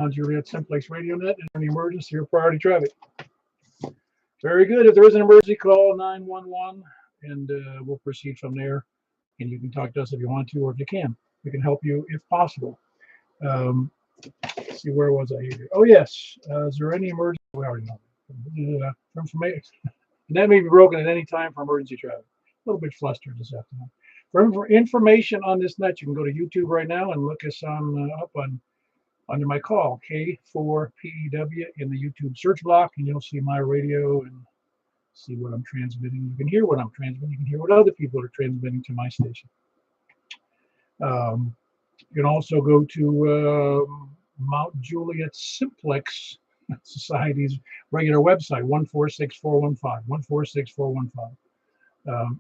Mount Juliet Simplex Radio Net and the emergency or priority traffic. Very good. If there is an emergency, call 911 and we'll proceed from there. And you can talk to us if you want to or if you can. We can help you if possible. Let's see, where was I here? Oh, yes. Is there any emergency? We already know. Information. That may be broken at any time for emergency traffic. A little bit flustered this afternoon. For information on this net, you can go to YouTube right now and look us up under my call, K4PEW, in the YouTube search block, and you'll see my radio and see what I'm transmitting. You can hear what I'm transmitting. You can hear what other people are transmitting to my station. You can also go to Mt Juliet Simplex Society's regular website, 146415, 146415.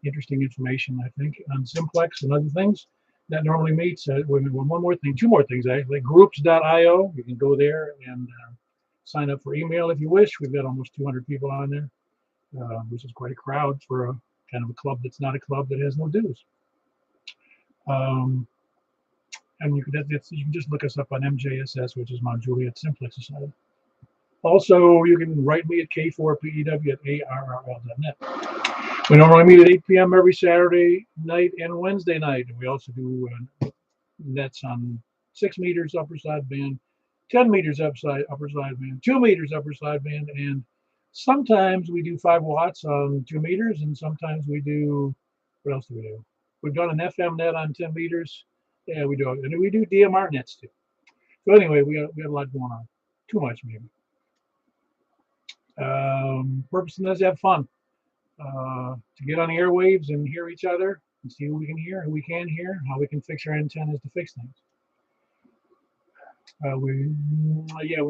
Interesting information, I think, on Simplex and other things that normally meets. Two more things actually. Groups.io. You can go there and sign up for email if you wish. We've got almost 200 people on there, which is quite a crowd for a kind of a club that's not a club that has no dues. And you can just look us up on MJSS, which is Mount Juliet Simplex Society. Also, you can write me at k4pew@arrl.net. We normally meet at 8 p.m. every Saturday night and Wednesday night. And we also do nets on 6 meters upper sideband, 10 meters upper sideband, 2 meters upper sideband, and sometimes we do 5 watts on 2 meters, and sometimes we do, what else do we do? We've done an FM net on 10 meters. Yeah, we do. And we do DMR nets too. So anyway, we have a lot going on. Too much maybe. Purpose of this is to have fun. To get on the airwaves and hear each other and see who we can hear, how we can fix our antennas to fix things. We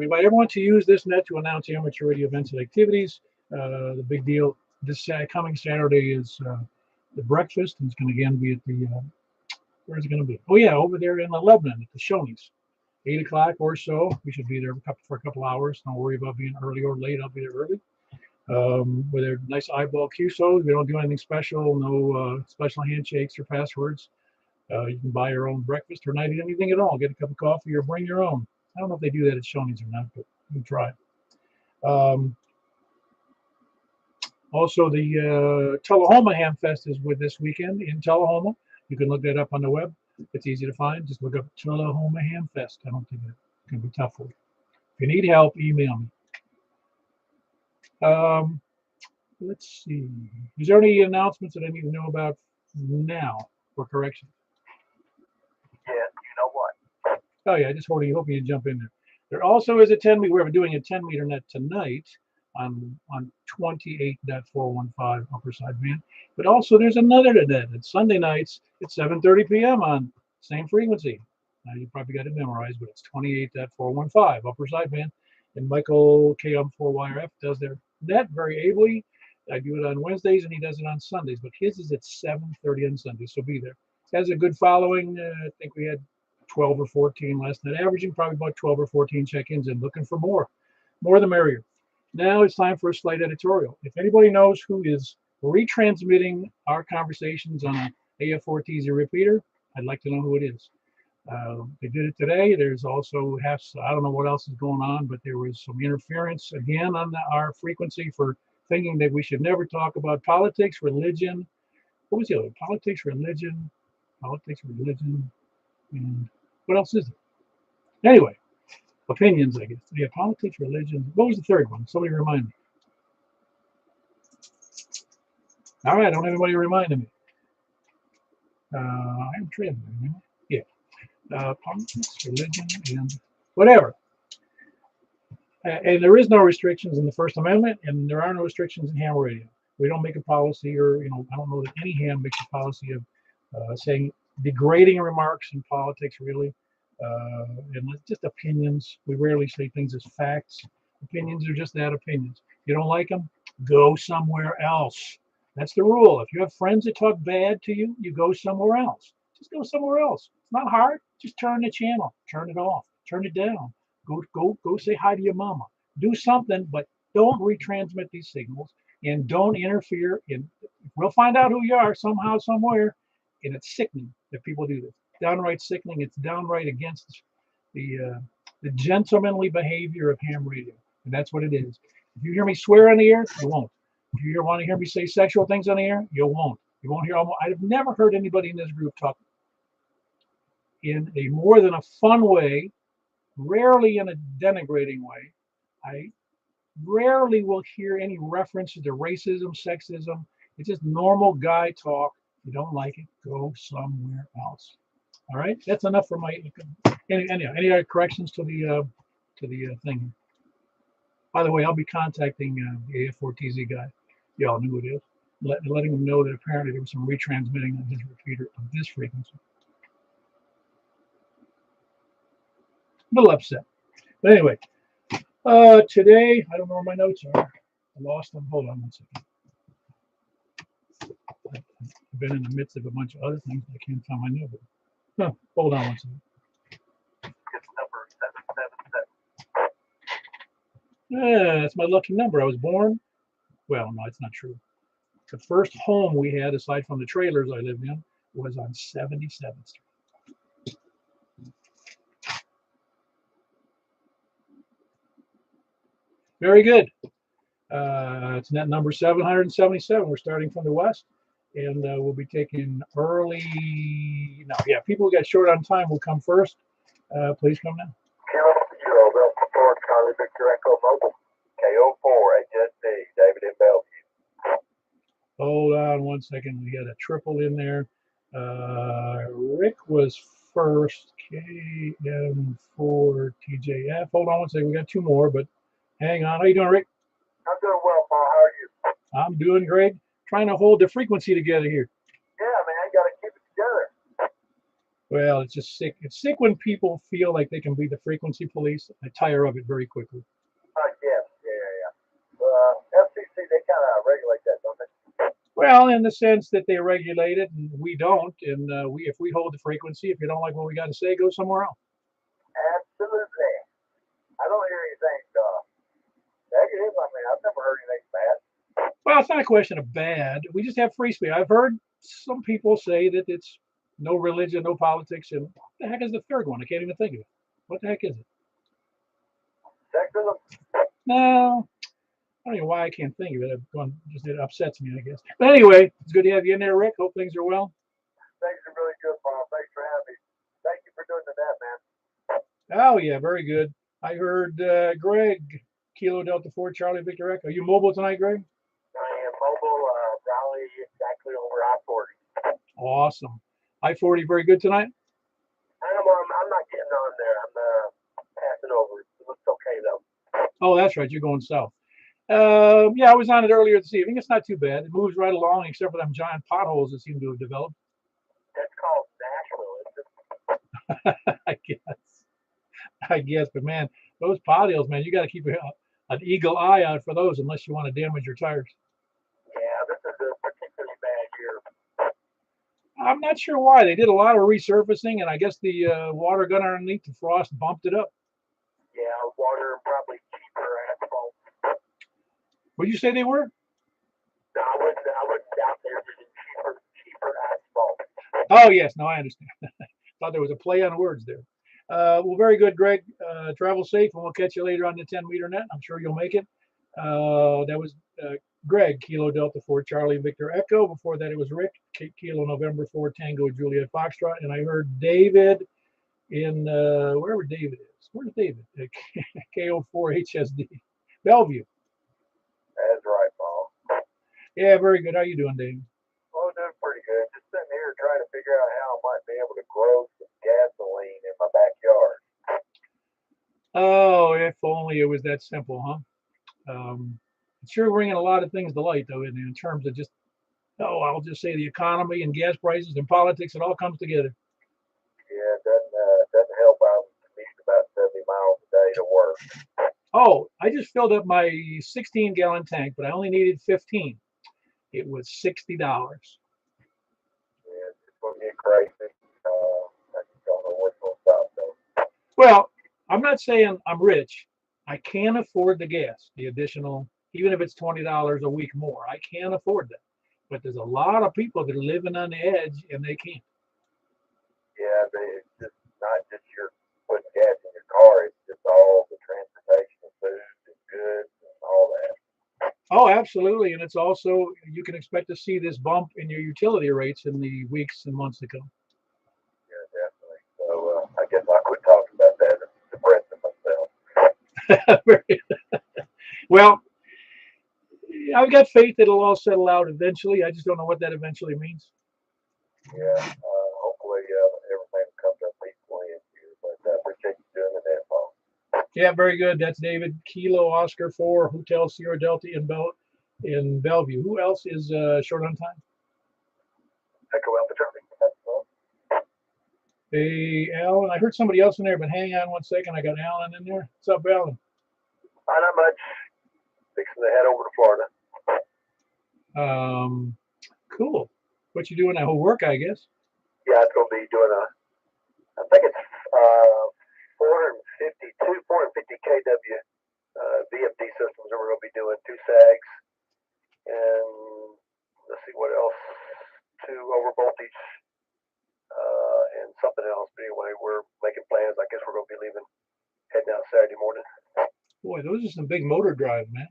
invite everyone to use this net to announce amateur radio events and activities. The big deal this coming Saturday is the breakfast, and it's going to again be at the, where's it going to be? Oh yeah, over there in Lebanon at the Shoney's. 8 o'clock or so. We should be there for a couple hours. Don't worry about being early or late. I'll be there early. With their nice eyeball QSOs. We don't do anything special, no special handshakes or passwords. You can buy your own breakfast or not eat anything at all. Get a cup of coffee or bring your own. I don't know if they do that at Shoney's or not, but you can try. Also, the Tullahoma Ham Fest is with this weekend in Tullahoma. You can look that up on the web. It's easy to find. Just look up Tullahoma Ham Fest. I don't think it's going to be tough for you. If you need help, email me. Let's see. Is there any announcements that I need to know about now for correction? Yeah, you know what? Oh yeah, just hoping you jump in there. There also is a 10 meter. We're doing a 10 meter net tonight on 28.415 upper sideband. But also there's another net. It's Sunday nights at 7:30 p.m. on same frequency. Now you probably got it memorized, but it's 28.415 upper sideband. And Michael KM4YRF does their net very ably. I do it on Wednesdays and he does it on Sundays, but his is at 7:30 on Sundays, so be there. It has a good following. I think we had 12 or 14 last night, averaging probably about 12 or 14 check-ins and looking for more the merrier. Now it's time for a slight editorial. If anybody knows who is retransmitting our conversations on an AF4TZ repeater, I'd like to know who it is. They did it today. There's also I don't know what else is going on, but there was some interference again on our frequency for thinking that we should never talk about politics, religion. What was the other? Politics, religion, and what else is it? Anyway, opinions, I guess. Yeah, politics, religion. What was the third one? Somebody remind me. All right, I don't have anybody reminding me. I'm transmitting. Yeah. Politics, religion, and whatever. And there is no restrictions in the First Amendment, and there are no restrictions in ham radio. We don't make a policy, or I don't know that any ham makes a policy of saying degrading remarks in politics, really, and just opinions. We rarely say things as facts. Opinions are just that, opinions. If you don't like them, go somewhere else. That's the rule. If you have friends that talk bad to you, you go somewhere else. Just go somewhere else. It's not hard. Just turn the channel, turn it off, turn it down. Go say hi to your mama. Do something, but don't retransmit these signals and don't interfere in. We'll find out who you are somehow, somewhere, and it's sickening that people do this. Downright sickening. It's downright against the the gentlemanly behavior of ham radio. And that's what it is. If you hear me swear on the air, you won't. If you want to hear me say sexual things on the air, you won't. You won't hear. I've never heard anybody in this group talk in a more than a fun way, rarely in a denigrating way. I rarely will hear any references to racism, sexism. It's just normal guy talk. If you don't like it, go somewhere else. All right, that's enough for my. Any other corrections to the thing? By the way, I'll be contacting the AF4TZ guy. Y'all knew who it is. Letting them know that apparently there was some retransmitting on his repeater of this frequency. A little upset. But anyway, today, I don't know where my notes are. I lost them. Hold on one second. I've been in the midst of a bunch of other things. I can't find my note. No, hold on one second. It's number 777. Yeah, that's my lucky number. I was born. Well, no, it's not true. The first home we had, aside from the trailers I lived in, was on 77th Street. Very good. It's net number 777. We're starting from the west, and we'll be taking early. No, yeah, people who got short on time will come first. Please come now. Kilo 0, Delta 4, Charlie Victor Echo Mobile. KO4, HSD, David in Bellevue. Hold on one second. We got a triple in there. Rick was first. KM4 TJF. Hold on one second. We got two more, but hang on. How you doing, Rick? I'm doing well, Paul. How are you? I'm doing great. Trying to hold the frequency together here. Yeah, man, you got to keep it together. Well, it's just sick. It's sick when people feel like they can be the frequency police. I tire of it very quickly. Yes, yeah. FCC, they kind of regulate that, don't they? Well, in the sense that they regulate it and we don't. And if we hold the frequency, if you don't like what we got to say, go somewhere else. Absolutely. I don't hear anything negative. I mean, I've never heard anything bad. Well, it's not a question of bad. We just have free speech. I've heard some people say that it's no religion, no politics, and what the heck is the third one? I can't even think of it. What the heck is it? Sexism? No, I don't know why I can't think of it. It upsets me, I guess. But anyway, it's good to have you in there, Rick. Hope things are well. Things are really good, Paul. Thanks for having me. Thank you for doing the net, man. Oh, yeah, very good. I heard Greg, Kilo Delta 4, Charlie Victor Echo. Are you mobile tonight, Greg? I am mobile, Raleigh, exactly over I-40. Awesome. I-40 very good tonight? I'm not getting on there. I'm passing over. It looks okay, though. Oh, that's right. You're going south. Yeah, I was on it earlier this evening. It's not too bad. It moves right along, except for them giant potholes that seem to have developed. That's called Nashville, isn't it? I guess. But man, those potholes, man, you got to keep an eagle eye out for those unless you want to damage your tires. Yeah, this is a particularly bad year. I'm not sure why. They did a lot of resurfacing, and I guess the water gun underneath the frost bumped it up. Yeah, water and probably cheaper asphalt. What did you say they were? No, I wouldn't doubt they're using cheaper asphalt. Oh, yes. No, I understand. Thought there was a play on words there. Well, very good, Greg. Travel safe, and we'll catch you later on the 10-meter net. I'm sure you'll make it. That was Greg, Kilo Delta 4, Charlie Victor Echo. Before that, it was Rick, Kilo November 4, Tango Juliet Foxtrot. And I heard David in wherever David is. Where's David? KO4 HSD. Bellevue. That's right, Paul. Yeah, very good. How you doing, Dave? Oh, doing pretty good. Just sitting here trying to figure out how I might be able to grow some gasoline in my backyard. Oh, if only it was that simple, huh? It's sure bringing a lot of things to light, though, in terms of just, I'll just say the economy and gas prices and politics. It all comes together. Yeah, it doesn't help. I'm commuting about 70 miles a day to work. Oh, I just filled up my 16-gallon tank, but I only needed 15. It was $60. Yeah, it's going to get crazy. I just don't know what's going to stop, though. Well, I'm not saying I'm rich. I can't afford the gas, the additional, even if it's $20 a week more. I can't afford that. But there's a lot of people that are living on the edge, and they can't. Yeah, but it's just not just your putting gas in your car. It's just all the transportation and food and goods and all that. Oh, absolutely. And it's also, you can expect to see this bump in your utility rates in the weeks and months to come. Yeah, definitely. So I guess I quit talking about that and depressing myself. Well, I've got faith that it'll all settle out eventually. I just don't know what that eventually means. Yeah, hopefully everything comes up peacefully in here. But I appreciate you doing the net, Paul. Yeah, very good. That's David Kilo Oscar 4 Hotel Sierra Delta in Bellevue. Who else is short on time? Echo Alpha Charlie. That's all. Hey, Alan. I heard somebody else in there, but hang on one second. I got Alan in there. What's up, Alan? Not much. Fixing to head over to Florida. Cool. What you doing at whole work, I guess? Yeah, it's going to be doing I think it's 450 kW VFD systems that we're going to be doing, 2 SAGs, and let's see what else, 2 over voltage, and something else. But anyway, we're making plans. I guess we're going to be heading out Saturday morning. Boy, those are some big motor drives, man.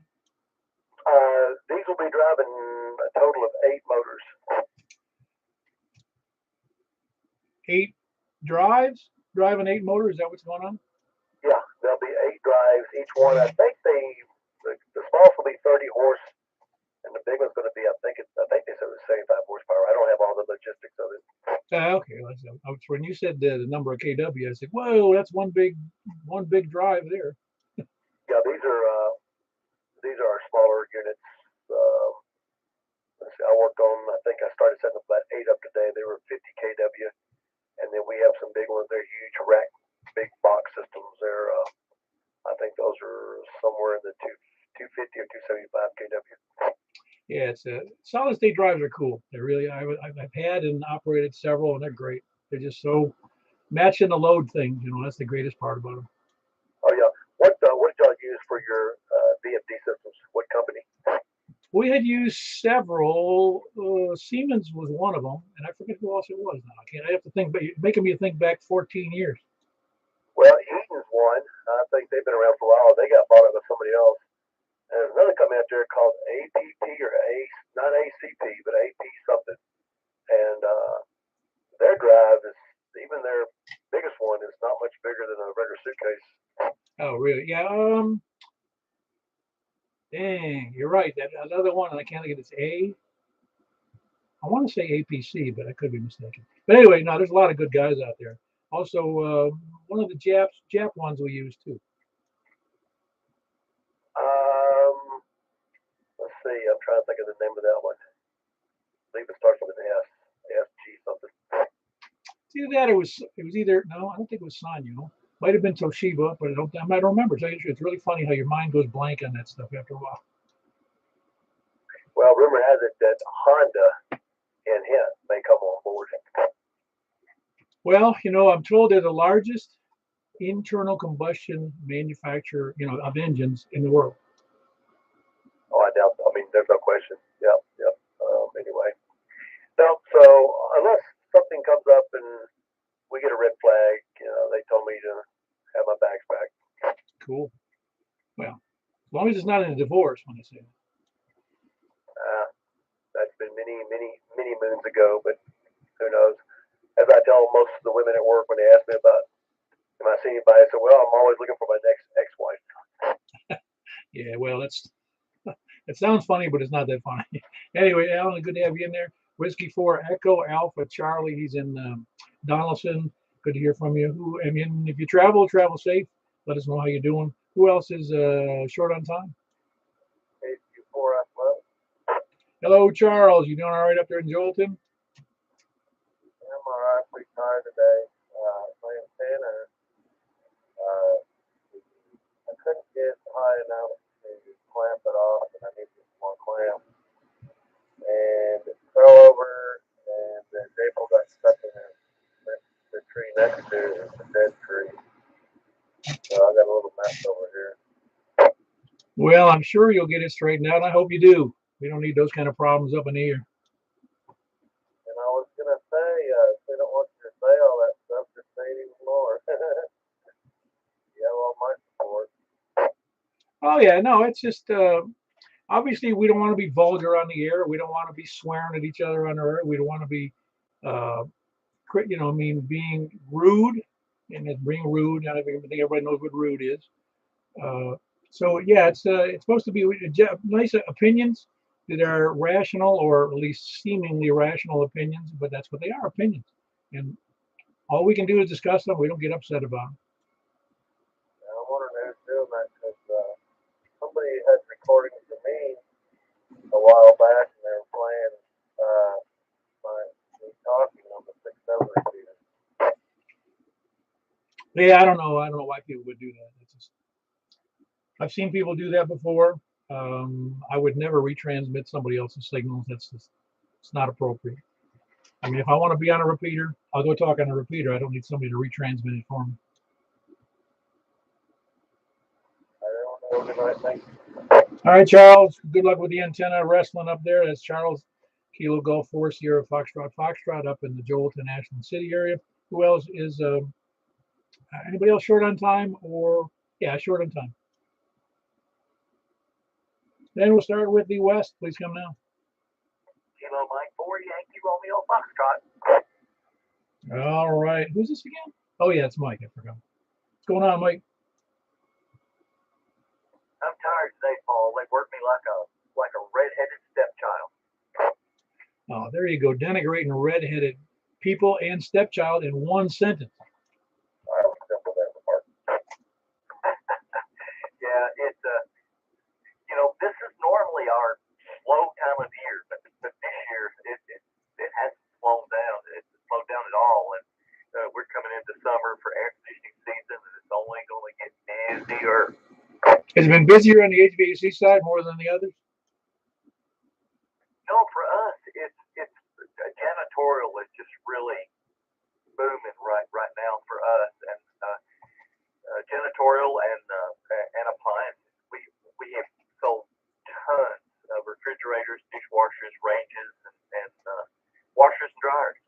These will be driving a total of 8 motors. 8 drives? Driving 8 motors? Is that what's going on? Yeah, there'll be 8 drives. Each one, I think the smallest will be 30 horse, and the big one's going to be, I think they said it was 75 horsepower. I don't have all the logistics of it. Okay. When you said the number of kW, I said, whoa, that's one big drive there. Yeah, these are our smaller units. Let's see, I think I started setting up about 8 up today. They were 50 kW, and then we have some big ones. They're huge rack, big box systems. I think those are somewhere in the 250 or 275 kW. Yeah, it's solid state drives are cool. They're really, I've had and operated several, and they're great. They're just so matching the load thing. That's the greatest part about them. Oh yeah. What did y'all use for your VFD systems? What company? We had used several. Siemens was one of them, and I forget who else it was now. I have to think, but you're making me think back 14 years. Well, Eaton's one. I think they've been around for a while. They got bought out by somebody else. And there's another company out there called APP or not ACP, but AP something. And their drive is, even their biggest one is not much bigger than a regular suitcase. Oh, really? Yeah. Dang, you're right. That another one, and I can't think of it's I want to say APC, but I could be mistaken. But anyway, no, there's a lot of good guys out there. Also, one of the Jap ones we use too. Let's see. I'm trying to think of the name of that one. I believe it starts with an S. SG something. It's either that or it was either, no, I don't think it was Sanyo. Might have been Toshiba, but I don't remember. So it's really funny how your mind goes blank on that stuff after a while. Well, rumor has it that Honda and Hint may come on board. Well, I'm told they're the largest internal combustion manufacturer, of engines in the world. Oh, I doubt. I mean, there's no question. Yep. Anyway, no. So unless something comes up and we get a red flag, they told me to have my bags back. Cool. Well, as long as it's not in a divorce, when I say that. That's been many moons ago, but who knows? As I tell most of the women at work when they ask me about, am I seeing anybody? I say, well, I'm always looking for my next ex-wife. Yeah, well, it sounds funny, but it's not that funny. Anyway, Alan, good to have you in there. Whiskey 4 Echo Alpha Charlie. He's in Donaldson. Good to hear from you. If you travel safe. Let us know how you're doing. Who else is short on time? Hello, Charles. You doing all right up there in Jolton? I'm all right. Pretty tired today. Playing tennis. I couldn't get high enough to clamp it off, and I needed some more clamp. And it fell over, and then April got stuck in the tree next to it. It's a dead tree. So I got a little mess over here. Well, I'm sure you'll get it straightened out. I hope you do. We don't need those kind of problems up in here. And I was going to say, if they don't want you to say all that stuff, just say it even more. Yeah, well, Oh yeah, no, it's just obviously we don't want to be vulgar on the air. We don't want to be swearing at each other on the air. We don't want to be, uh, I mean, being rude, and it's being rude. I think everybody knows what rude is. Uh, so yeah, it's supposed to be nice opinions that are rational, or at least seemingly rational opinions, but that's what they are, opinions. And all we can do is discuss them. We don't get upset about them. I wonder who's doing that because somebody had recordings of me a while back, and they were playing my me talking on the 6-7 repeater. Yeah, I don't know. I don't know why people would do that. I've seen people do that before. I would never retransmit somebody else's signals. That's just, it's not appropriate. I mean, if I want to be on a repeater, I'll go talk on a repeater. I don't need somebody to retransmit it for me. I don't know what I think. All right, Charles. Good luck with the antenna wrestling up there. That's Charles Kilo Golf 4 Sierra Foxtrot up in the Joelton Ashland City area. Who else is anybody else short on time? Or yeah, short on time. Then we'll start with the West. Please come now. Kilo Mike 4 Yankee Romeo Foxtrot. All right. Who's this again? Oh yeah, it's Mike. I forgot. What's going on, Mike? I'm tired today, Paul. They work me like a red-headed stepchild. Oh, there you go. Denigrating red-headed people and stepchild in one sentence. I don't simple that apart. Yeah, it's this is normally our slow time of year, but this year it hasn't slowed down. It's slowed down at all, and we're coming into summer for air conditioning season, and it's only going to get busier. Has it been busier on the HVAC side more than the others? No, for us, it's janitorial is just really booming right now for us, and janitorial and appliances. We have sold tons of refrigerators, dishwashers, ranges, and washers and dryers.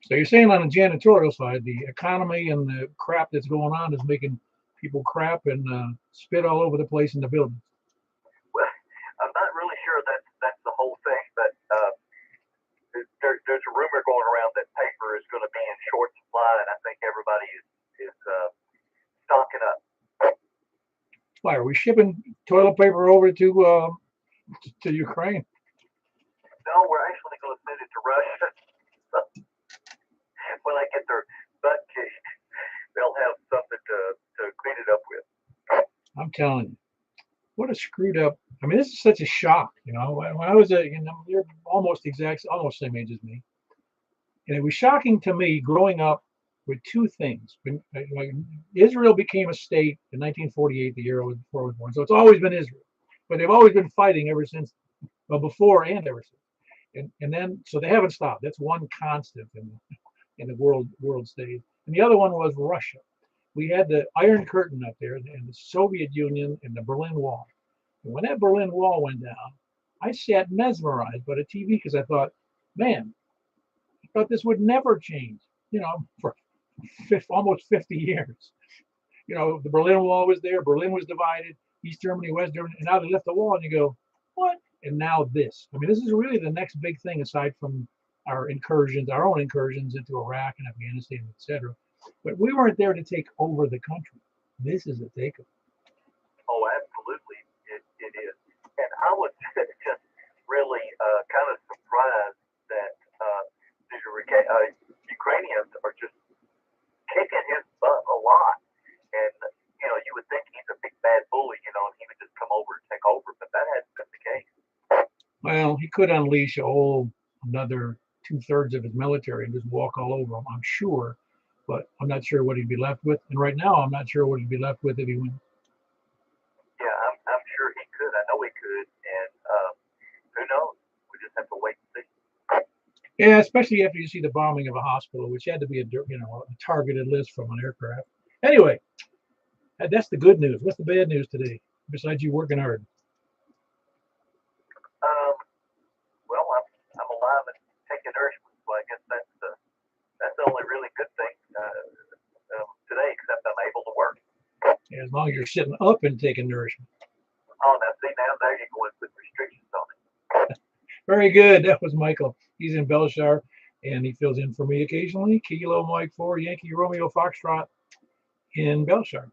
So you're saying on the janitorial side, the economy and the crap that's going on is making people crap and spit all over the place in the building. Well, I'm not really sure that's the whole thing, but there's a rumor going around that paper is going to be in short supply, and I think everybody is stocking up. Why are we shipping toilet paper over to Ukraine? No, we're actually going to send it to Russia. When I get their butt kicked, they'll have something to clean it up with. I'm telling you, what a screwed up. I mean, this is such a shock. When I was you're almost same age as me, and it was shocking to me growing up with two things. When Israel became a state in 1948, the year before I was born, so it's always been Israel, but they've always been fighting ever since. Well, before and ever since, and then so they haven't stopped. That's one constant in the world stage. And the other one was Russia. We had the Iron Curtain up there, and the Soviet Union, and the Berlin Wall. And when that Berlin Wall went down, I sat mesmerized by the TV because I thought, man, I thought this would never change. For almost 50 years. The Berlin Wall was there. Berlin was divided. East Germany, West Germany, and now they left the wall, and you go, what? And now this. I mean, this is really the next big thing aside from our own incursions into Iraq and Afghanistan, etc. But we weren't there to take over the country. This is a takeover. Oh, absolutely, it is. And I was just really kind of surprised that the Ukrainians are just kicking his butt a lot. And, you would think he's a big bad bully, and he would just come over and take over, but that hasn't been the case. Well, he could unleash another 2/3 of his military and just walk all over them, I'm sure. But I'm not sure what he'd be left with. And right now, I'm not sure what he'd be left with if he wins. Yeah, I'm sure he could. I know he could. And who knows? We just have to wait and see. Yeah, especially after you see the bombing of a hospital, which had to be a targeted list from an aircraft. Anyway, that's the good news. What's the bad news today, besides you working hard? Well, I'm alive and taking nourishment, so I guess that's the only really good thing today, except I'm able to work. Yeah, as long as you're sitting up and taking nourishment. see, now there you go and put restrictions on it. Very good. That was Michael. He's in Belshire, and he fills in for me occasionally. Kilo Mike 4, Yankee Romeo Foxtrot in Belshire.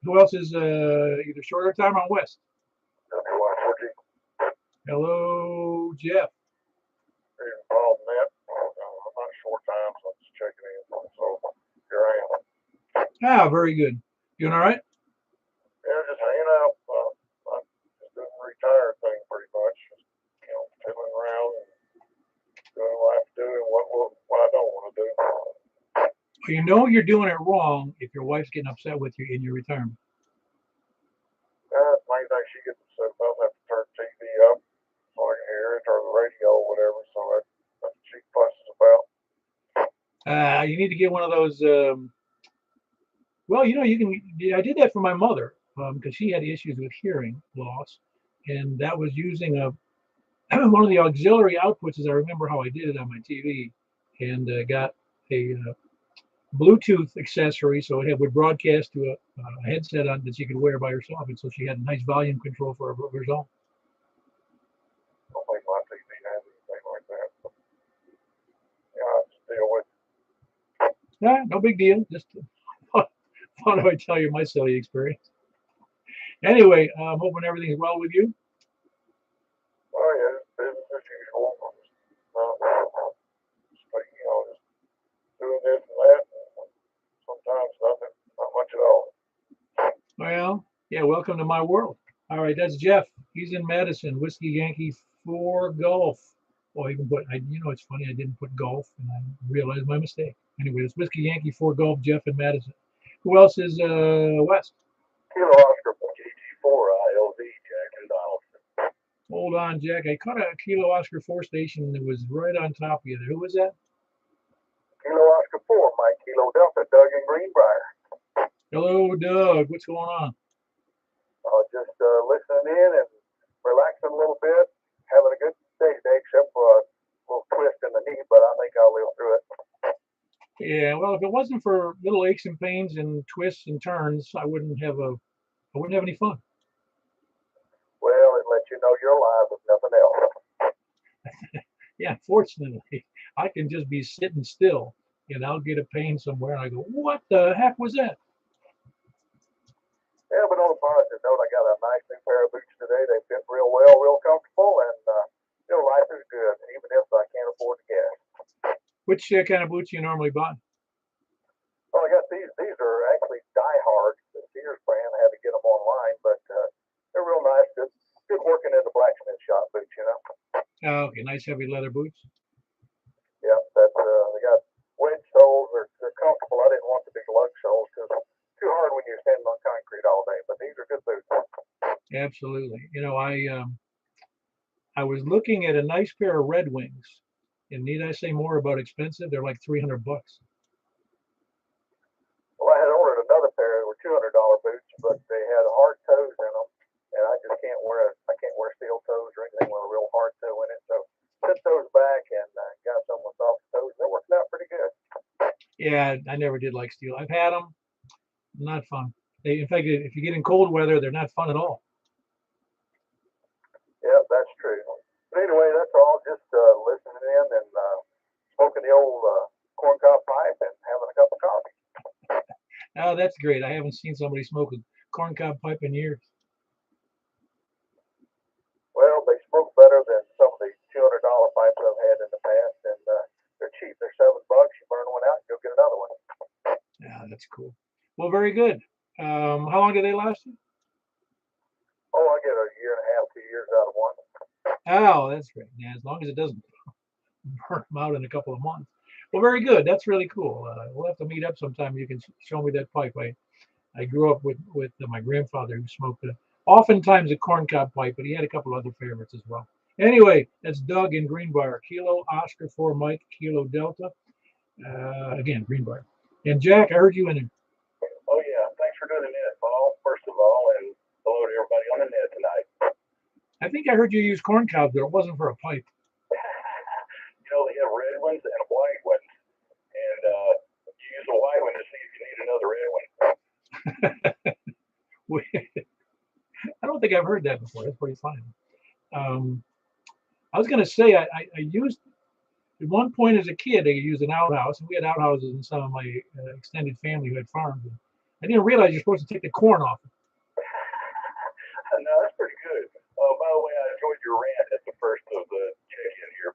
Who else is either short or time on West? Hello, Jeff. Hey, Bob, Matt. I'm not short time, so I'm just checking in. So here I am. Ah, very good. Doing all right? Yeah, just hanging out. I'm just doing the retired thing pretty much. Just, fiddling around and doing what I have to do and what I don't want to do. Well, you know you're doing it wrong if your wife's getting upset with you in your retirement. The main thing she gets upset about, I have to turn TV up so I can hear it, or the radio or whatever, so that's what she fusses about. You need to get one of those. Well, you can. I did that for my mother because she had issues with hearing loss, and that was using one of the auxiliary outputs. As I remember how I did it on my TV, and got a Bluetooth accessory, so it would broadcast to a headset on that she could wear by herself, and so she had a nice volume control for her own. I don't think my TV has anything like that. But, yeah, I just deal with it. Yeah, no big deal. Just thought I would tell you my silly experience. Anyway, I'm hoping everything's well with you. Oh, yeah, it's business as usual. Just doing this and that, and sometimes nothing, not much at all. Well, yeah, welcome to my world. All right, that's Jeff. He's in Madison, Whiskey Yankee 4 Golf. Oh, I even put, it's funny, I didn't put golf, and I realized my mistake. Anyway, it's Whiskey Yankee 4 Golf, Jeff in Madison. Who else is West? Kilo Oscar GG4 ILV, Jack and Donaldson. Hold on, Jack. I caught a Kilo Oscar 4 station that was right on top of you there. Who was that? Kilo Oscar 4, Mike Kilo Delta, Doug in Greenbrier. Hello, Doug. What's going on? Just listening in and relaxing a little bit, having a good day today, except for a little twist in the knee, but I think I'll live through it. Yeah, well, if it wasn't for little aches and pains and twists and turns, I wouldn't have any fun. Well, it lets you know you're alive if nothing else. Yeah, fortunately, I can just be sitting still and I'll get a pain somewhere and I go, what the heck was that? Yeah, but on a positive note, I got a nice new pair of boots today. They fit real well, real comfortable, and life is good, even if I can't afford the gas. Which kind of boots you normally buy? Well, I got these. These are actually Die-Hard, the Sears brand. I had to get them online, but they're real nice. Good working in the blacksmith shop boots, Oh, okay, nice heavy leather boots. Yeah, that's they got wedge soles. They're comfortable. I didn't want the big lug soles because it's too hard when you're standing on concrete all day. But these are good boots. Absolutely. I was looking at a nice pair of Red Wings, and need I say more about expensive? They're like $300. Well, I had ordered another pair. They were $200 boots, but they had hard toes in them, and I just can't wear. I can't wear steel toes or anything with a real hard toe in it. So set those back and got some with soft toes. They're working out pretty good. Yeah, I never did like steel. I've had them. Not fun. In fact, if you get in cold weather, they're not fun at all. Yeah, that's true. But anyway, that's all. Just listening in and smoking the old corncob pipe and having a cup of coffee. Oh, that's great. I haven't seen somebody smoke a corncob pipe in years. Well, they smoke better than some of the $200 pipes I've had in the past, and they're cheap. They're $7. You burn one out, and you'll get another one. Yeah, that's cool. Well, very good. How long do they last you? Oh, I get a year and a half, 2 years out of one. Oh, that's great. Yeah, as long as it doesn't burn them out in a couple of months. Well, very good. That's really cool. We'll have to meet up sometime. You can show me that pipe. I grew up with my grandfather who smoked oftentimes a corncob pipe, but he had a couple other favorites as well. Anyway, that's Doug in Greenbrier. Kilo Oscar 4 Mike Kilo Delta. Again, Greenbrier. And Jack, I heard you in there. Oh, yeah. Thanks for doing the net, Paul, first of all, and hello to everybody on the net tonight. I think I heard you use corn cobs, but it wasn't for a pipe. They have red ones and white ones. And you use a white one to see if you need another red one. I don't think I've heard that before. That's pretty funny. I was going to say I used at one point as a kid, I used an outhouse, and we had outhouses in some of my extended family who had farms. And I didn't realize you're supposed to take the corn off. No, that's pretty good. By the way, I enjoyed your rant at the first of the check-in here.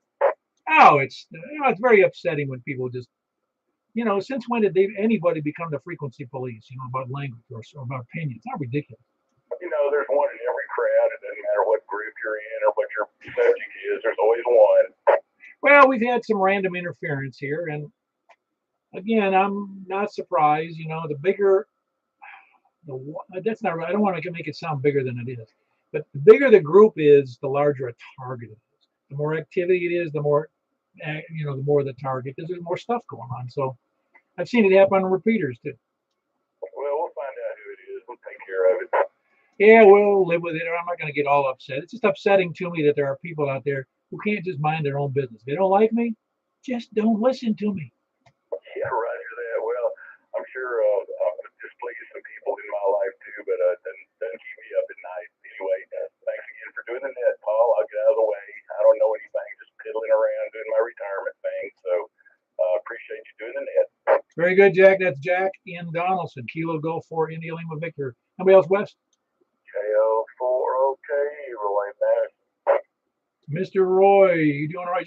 Oh, it's very upsetting when people just, since when did anybody become the frequency police? About language or about opinions. It's not ridiculous. There's one in every crowd. It doesn't matter what group you're in or what your subject is. There's always one. Well, we've had some random interference here, and again, I'm not surprised. The bigger that's not right. I don't want to make it sound bigger than it is, but the bigger the group is, the larger a target it is. The more activity it is, the more the more the target. There's more stuff going on. So I've seen it happen on repeaters too. Well, we'll find out who it is. We'll take care of it. Yeah, we'll live with it. I'm not going to get all upset. It's just upsetting to me that there are people out there who can't just mind their own business. If they don't like me, just don't listen to me. Yeah, roger that. Well, I'm sure I'll displease some people in my life too, but doesn't keep me up at night. Anyway, thanks again for doing the net, Paul. I'll get out of the way. I don't know anything, just piddling around doing my retirement thing. So appreciate you doing the net. Very good, Jack. That's Jack in Donaldson. Kilo Golf 4 India Lima Victor. Anybody else, Wes? KO4OK, Roy Madison. Mr. Roy, you doing all right?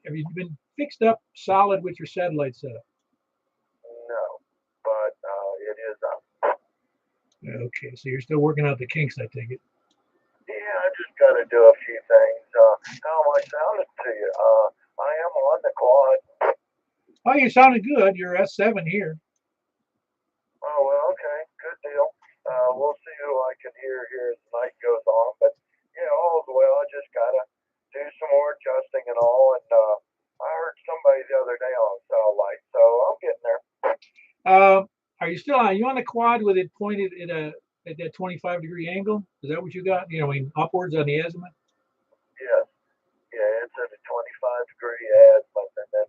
Have you been fixed up solid with your satellite setup? No, but it is up. Okay, so you're still working out the kinks, I take it. Yeah, I just got to do a few things. How am I sounding to you? I am on the quad. Oh, you sounded good. You're S7 here. Oh, well, okay. Good deal. We'll see who I can hear here as the night goes on. But, all's well. I just got to do some more adjusting and all. And I heard somebody the other day on satellite, so I'm getting there. Are you on the quad with it pointed at that 25-degree angle? Is that what you got? Upwards on the azimuth? Yes. Yeah, it's at a 25-degree azimuth, and then,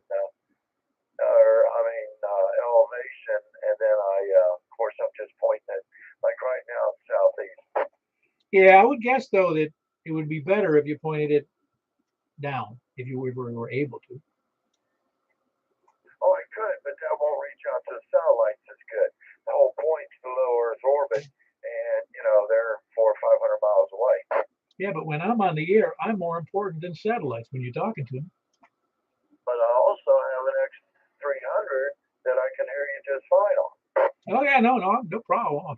elevation, and then of course, I'm just pointing at, like right now, southeast. Yeah, I would guess, though, that it would be better if you pointed it down, if you were able to. Oh, I could, but that won't reach out to the satellites as good. The whole point's the low Earth orbit, and, they're 400 or 500 miles away. Yeah, but when I'm on the air, I'm more important than satellites when you're talking to them. But I also have an X300 that I can hear you just fine on. Oh, yeah, no problem.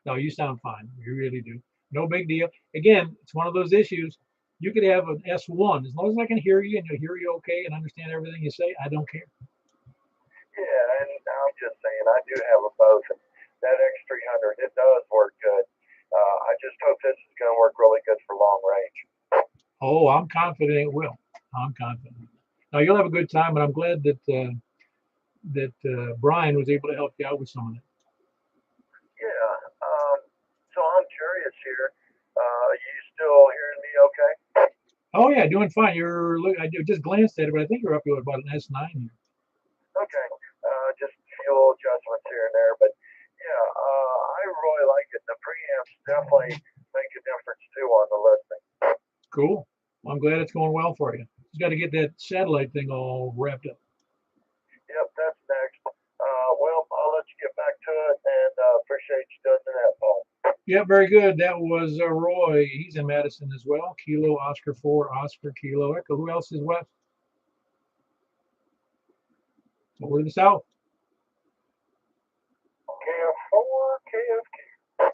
No, you sound fine. You really do. No big deal. Again, it's one of those issues. You could have an S1. As long as I can hear you and I hear you okay and understand everything you say, I don't care. Yeah, and I'm just saying, I do have a both. And that X300, it does work good. I just hope this is going to work really good for long range. Oh, I'm confident it will. I'm confident. Now, you'll have a good time, and I'm glad that Brian was able to help you out with some of it. Yeah. So I'm curious here. You still hearing me okay? Oh, yeah, doing fine. I just glanced at it, but I think you're up to about an S9 here. Okay. Just fuel adjustments here and there. But, yeah, I really like it. The preamps definitely make a difference, too, on the listening. Cool. Well, I'm glad it's going well for you. You got to get that satellite thing all wrapped up. Yep, that's next. Well, I'll let you get back to it, and appreciate you doing that, Paul. Yeah, very good. That was Roy. He's in Madison as well. Kilo Oscar 4 Oscar Kilo Echo. Who else is west? Over to the south. KF4, KFK.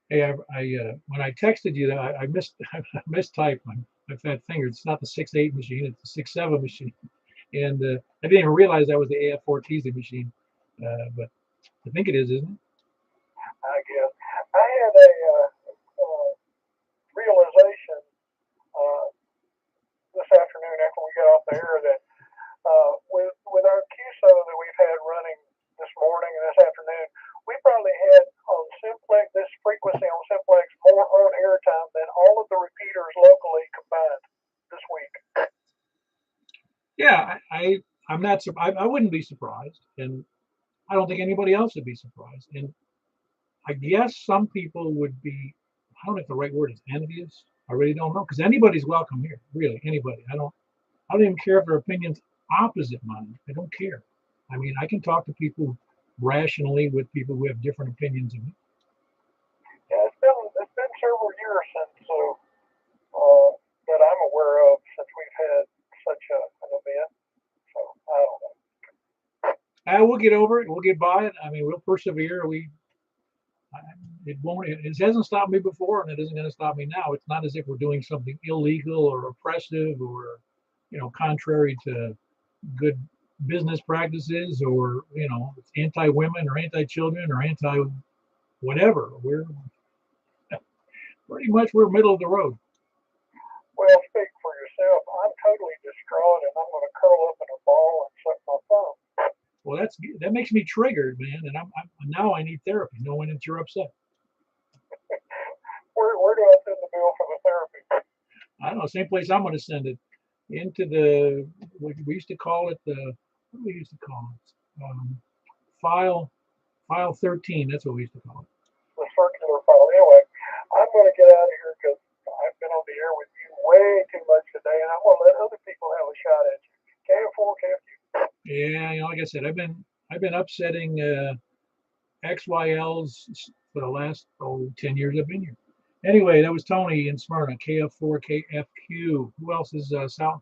Hey, I when I texted you that I mistyped my fat finger. It's not the 6.8 machine. It's the 6.7 machine. And I didn't even realize that was the AF4 machine. But I think it is, isn't it? I guess. I had a realization this afternoon after we got off the air that with our QSO that we've had running this morning and this afternoon, we probably had on Simplex, this frequency on Simplex, more on air time than all of the repeaters locally combined this week. Yeah, I'm not. I wouldn't be surprised, and I don't think anybody else would be surprised. And I guess some people would be, I don't know if the right word is envious. I really don't know because anybody's welcome here. Really, anybody. I don't even care if their opinion's opposite mine. I don't care. I mean, I can talk to people rationally with people who have different opinions of me. Yeah, it's been several years since that I'm aware of since we've had such an event. So I don't know. We'll get over it. We'll get by it. I mean, we'll persevere. It won't. It hasn't stopped me before, and it isn't going to stop me now. It's not as if we're doing something illegal or oppressive or, contrary to good business practices or anti-women or anti-children or anti-whatever. We're pretty much we're middle of the road. Well, speak for yourself. I'm totally distraught, and I'm going to curl up in a ball and suck my thumb. Well, that makes me triggered, man, and I'm now I need therapy. No one that you're upset. Where do I send the bill for the therapy? I don't know. Same place I'm going to send it into the we used to call it what do we used to call it file 13. That's what we used to call it. The circular file. Anyway, I'm going to get out of here because I've been on the air with you way too much today, and I want to let other people have a shot at you. KF4, KF2. Yeah, like I said, I've been upsetting XYLs for the last 10 years I've been here. Anyway, that was Tony in Smyrna, KF4, KFQ. Who else is South?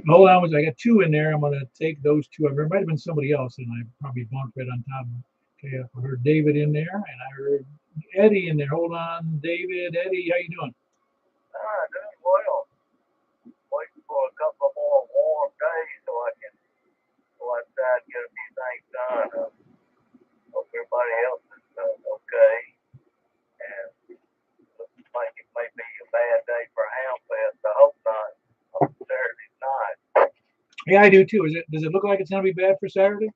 Hold on, I got two in there. I'm going to take those two. There might have been somebody else, and I probably bumped right on top of them. Okay, I heard David in there, and I heard Eddie in there. Hold on, David, Eddie, how you doing? Doing well. Waiting for a couple more warm days so I can go outside and get a few things done. Hope everybody else is okay. And looks like it may be a bad day for Ham Fest. I hope not. Hope Saturday's not. Yeah, I do too. Does it look like it's going to be bad for Saturday?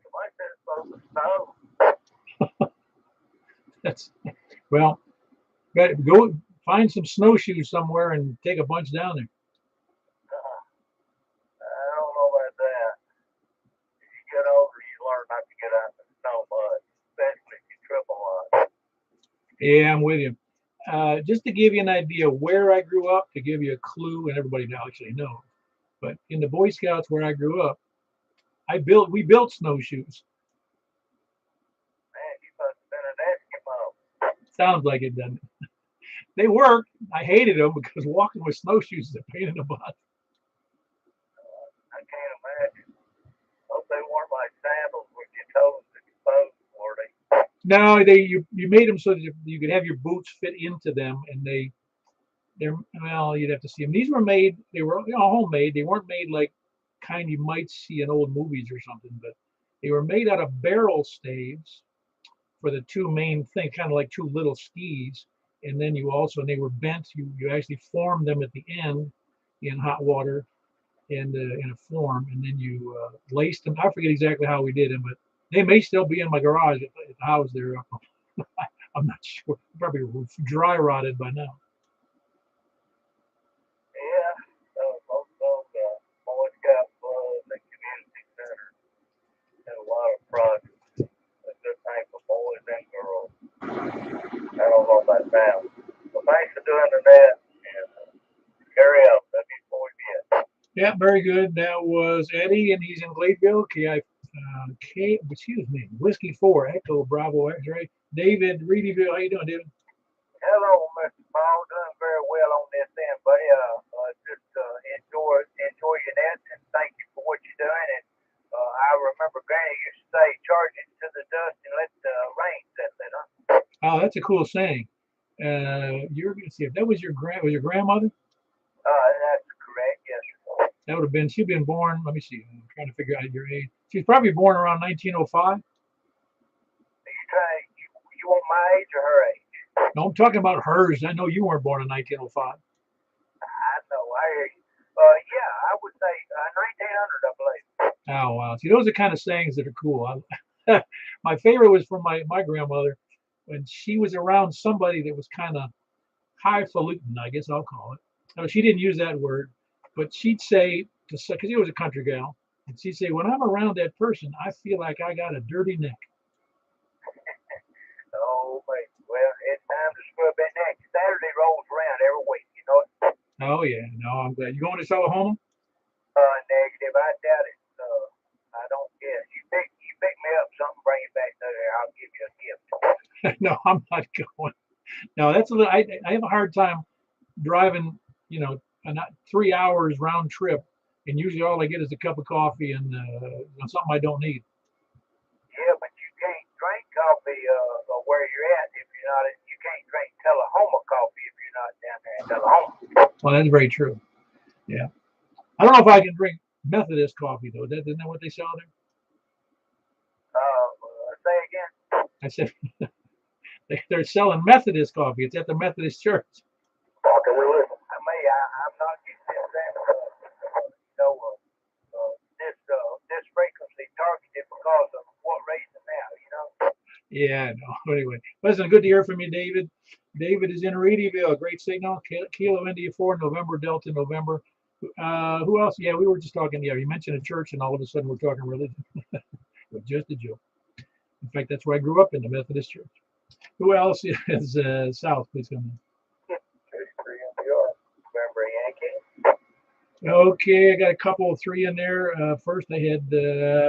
Somebody said it's supposed to snow. That's well. Go find some snowshoes somewhere and take a bunch down there. I don't know about that. As you get older, you learn not to get out in the snow much, especially if you trip a lot. Yeah, I'm with you. Just to give you an idea where I grew up, to give you a clue, and everybody now actually knows. But in the Boy Scouts where I grew up, we built snowshoes. Man, you must have been an Eskimo. Sounds like it, doesn't it? They worked. I hated them because walking with snowshoes is a pain in the butt. I can't imagine. Hope they weren't like sandals with your toes exposed, were they? No, you made them so that you could have your boots fit into them, and they're well, you'd have to see them. These were made. They were homemade. They weren't made like kind you might see in old movies or something, but they were made out of barrel staves for the two main things, kind of like two little skis. And then they were bent. You actually formed them at the end in hot water and in a form, and then you laced them. I forget exactly how we did them, but they may still be in my garage at the house there. I'm not sure. Probably dry rotted by now. Yeah, most of those Boy Scout clubs and community centers had a lot of projects. A good thing for boys and girls. I don't know about now. Well, thanks for doing the net. And carry on. W4VS. Yeah, very good. That was Eddie, and he's in Gladeville. Excuse me, Whiskey 4, Echo Bravo X-ray. David, Reedyville, how you doing, David? Hello, Mr. Paul. Doing very well on this end, buddy. Just enjoy your net, and thank you for what you're doing. And I remember Granny used to say, "Charge it to the dust and let the rain settle it." Oh, that's a cool saying. You're gonna see if that was your grandmother. That's correct. Yes, sir. That would have been. She'd been born. Let me see. I'm trying to figure out your age. She's probably born around 1905. You want my age or her age? No, I'm talking about hers. I know you weren't born in 1905. I know. I hear you. Yeah, I would say 1900, I believe. Oh wow! See, those are kind of sayings that are cool. My favorite was from my grandmother when she was around somebody that was kind of highfalutin, I guess I'll call it. No, she didn't use that word, but she'd say because she was a country gal, And she'd say, when I'm around that person, I feel like I got a dirty neck. Oh, mate. Well, it's time to scrub that neck. Saturday rolls around every week, you know it? Oh, yeah. No, I'm glad. You going to Oklahoma? Negative. I doubt it. I don't guess. You pick me up something, bring it back there. I'll give you a gift. No, I'm not going. No, that's a little, I have a hard time driving, you know, not 3 hours round trip. And usually all I get is a cup of coffee and something I don't need. Yeah, but you can't drink coffee where you're at if you're not. You can't drink Tullahoma coffee if you're not down there in Tullahoma. Well, that's very true. Yeah. I don't know if I can drink Methodist coffee, though. Isn't that what they sell there? Say again. I said, they're selling Methodist coffee. It's at the Methodist church. Okay, well, listen. I'm not getting this frequency targeted because of what reason now, you know? Yeah, no. Anyway, listen, good to hear from you, David. David is in Reedyville. Great signal. Kilo India 4, November, Delta, November. Who else? Yeah, we were just talking. Yeah, you mentioned a church, and all of a sudden we're talking religion. But just a joke. In fact, that's where I grew up, in the Methodist church. Who else is south? Please come in. Remember Yankee? Okay, I got a couple of three in there. First, I had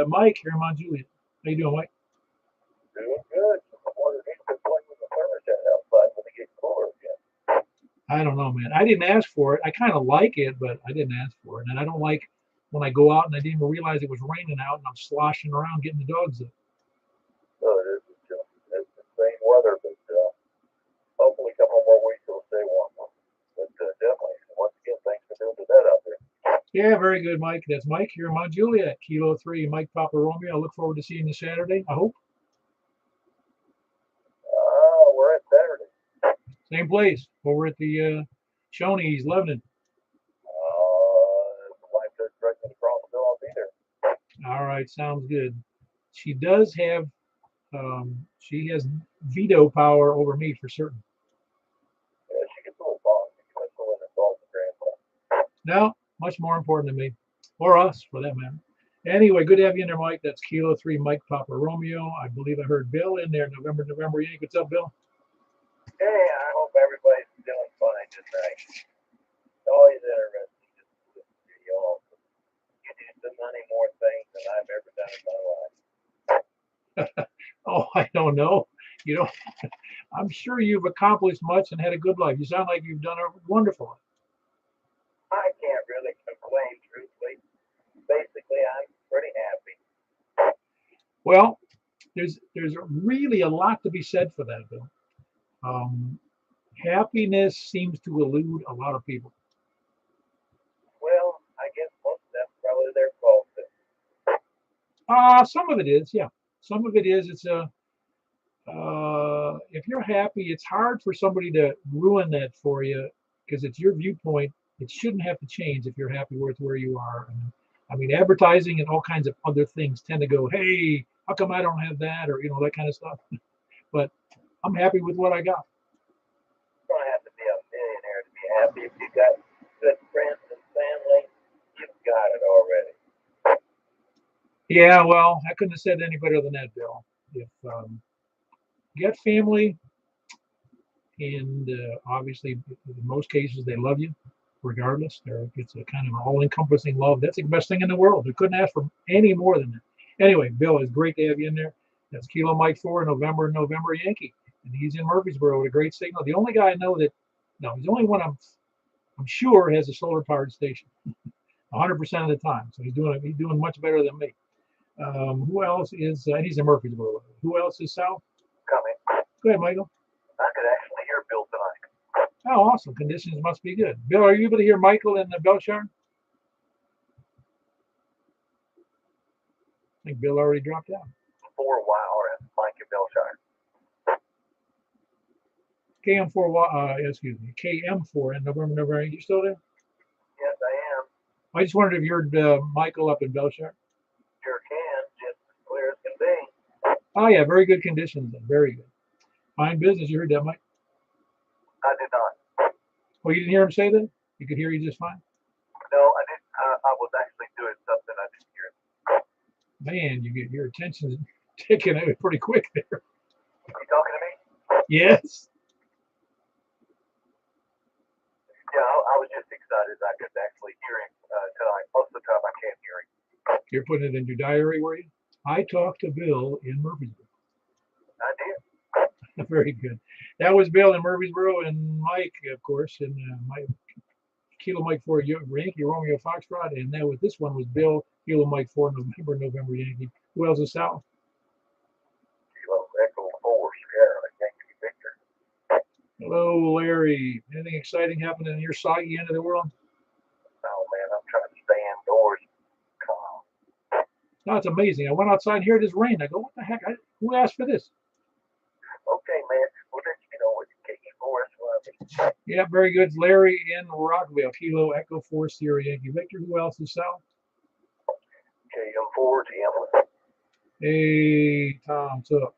Mike here in Mt Juliet. How you doing, Mike? Doing good. I wonder if he's been playing with the thermostat outside when it gets cooler again. I don't know, man. I didn't ask for it. I kind of like it, but I didn't ask for it. And I don't like when I go out and I didn't even realize it was raining out and I'm sloshing around getting the dogs up. So it's the same weather, but hopefully a couple more weeks it'll stay warm. But definitely, once again, thanks for doing the net out there. Yeah, very good, Mike. That's Mike here in Mt Juliet, Kilo 3, Mike Papa Romeo. I look forward to seeing you Saturday, I hope. We're at Saturday. Same place, over at the Shoney's, Lebanon. The wife says directly across the bill, I'll be there. All right, sounds good. She does have, she has veto power over me for certain. Yeah, she gets a little boss. She gets a little involved with grandpa. No, much more important to me, or us for that matter. Anyway, good to have you in there, Mike. That's Kilo 3, Mike Papa Romeo. I believe I heard Bill in there. November, Yank. What's up, Bill? Hey, I hope everybody's doing fine tonight. It's always interesting just to listen to you all. You do so many more things than I've ever done in my life. Oh, I don't know. You know, I'm sure you've accomplished much and had a good life. You sound like you've done a wonderful. I can't really complain, truthfully. Basically, I'm pretty happy. Well, there's really a lot to be said for that, Bill. Happiness seems to elude a lot of people. Well, I guess most of that's probably their fault. Some of it is, yeah. Some of it is. It's a if you're happy, it's hard for somebody to ruin that for you because it's your viewpoint. It shouldn't have to change if you're happy with where you are. And, I mean, advertising and all kinds of other things tend to go, hey, how come I don't have that, or that kind of stuff. But I'm happy with what I got. You don't have to be a millionaire to be happy. If you got good friends and family, you've got it already. Yeah, well, I couldn't have said any better than that, Bill. If you got family, and obviously, in most cases, they love you, regardless. It's a kind of all-encompassing love. That's the best thing in the world. We couldn't ask for any more than that. Anyway, Bill, it's great to have you in there. That's Kilo Mike 4, November Yankee, and he's in Murfreesboro with a great signal. The only guy I know that, no, he's the only one I'm sure has a solar-powered station, 100% of the time. So he's doing much better than me. Who else is? He's in Murfreesboro. Who else is south? Coming. Go ahead, Michael. I could actually hear Bill tonight. Oh, awesome. Conditions must be good. Bill, are you able to hear Michael in the Belshire? I think Bill already dropped out. For a while, and Mike in Belshire. KM4, excuse me, KM4 in November. Are you still there? Yes, I am. I just wondered if you're Michael up in Belshire. Sure can, just as clear as can be. Oh, yeah, very good conditions. Very good. Fine business. You heard that, Mike? I did not. Oh, you didn't hear him say that? You could hear you just fine? No, I didn't. I was actually doing something. I didn't hear it. Man, you get your attention's taken away pretty quick there. You talking to me? Yes. Yeah, I was just excited I could actually hear him tonight. Most of the time I can't hear him. You're putting it in your diary, were you? I talked to Bill in Murfreesboro. I did. Very good. That was Bill in Murfreesboro, and Mike, of course, and Mike Kilo Mike 4 Yankee Romeo Foxtrot, and that was this one was Bill Kilo Mike 4 November Yankee. Who else is south? Kilo Echo 4 Sierra Yankee Victor. Hello, Larry. Anything exciting happening in your soggy end of the world? Oh man, I'm trying to stay indoors. Come on. No, it's amazing. I went outside here, it just rained. I go, what the heck? Who asked for this? Okay, man. We'll let you know what KE4 is. Yeah, very good. Larry in Rockville, Kilo Echo 4 Sierra Yankee Victor. Who else is south? KM4 TM. Hey, Tom. So,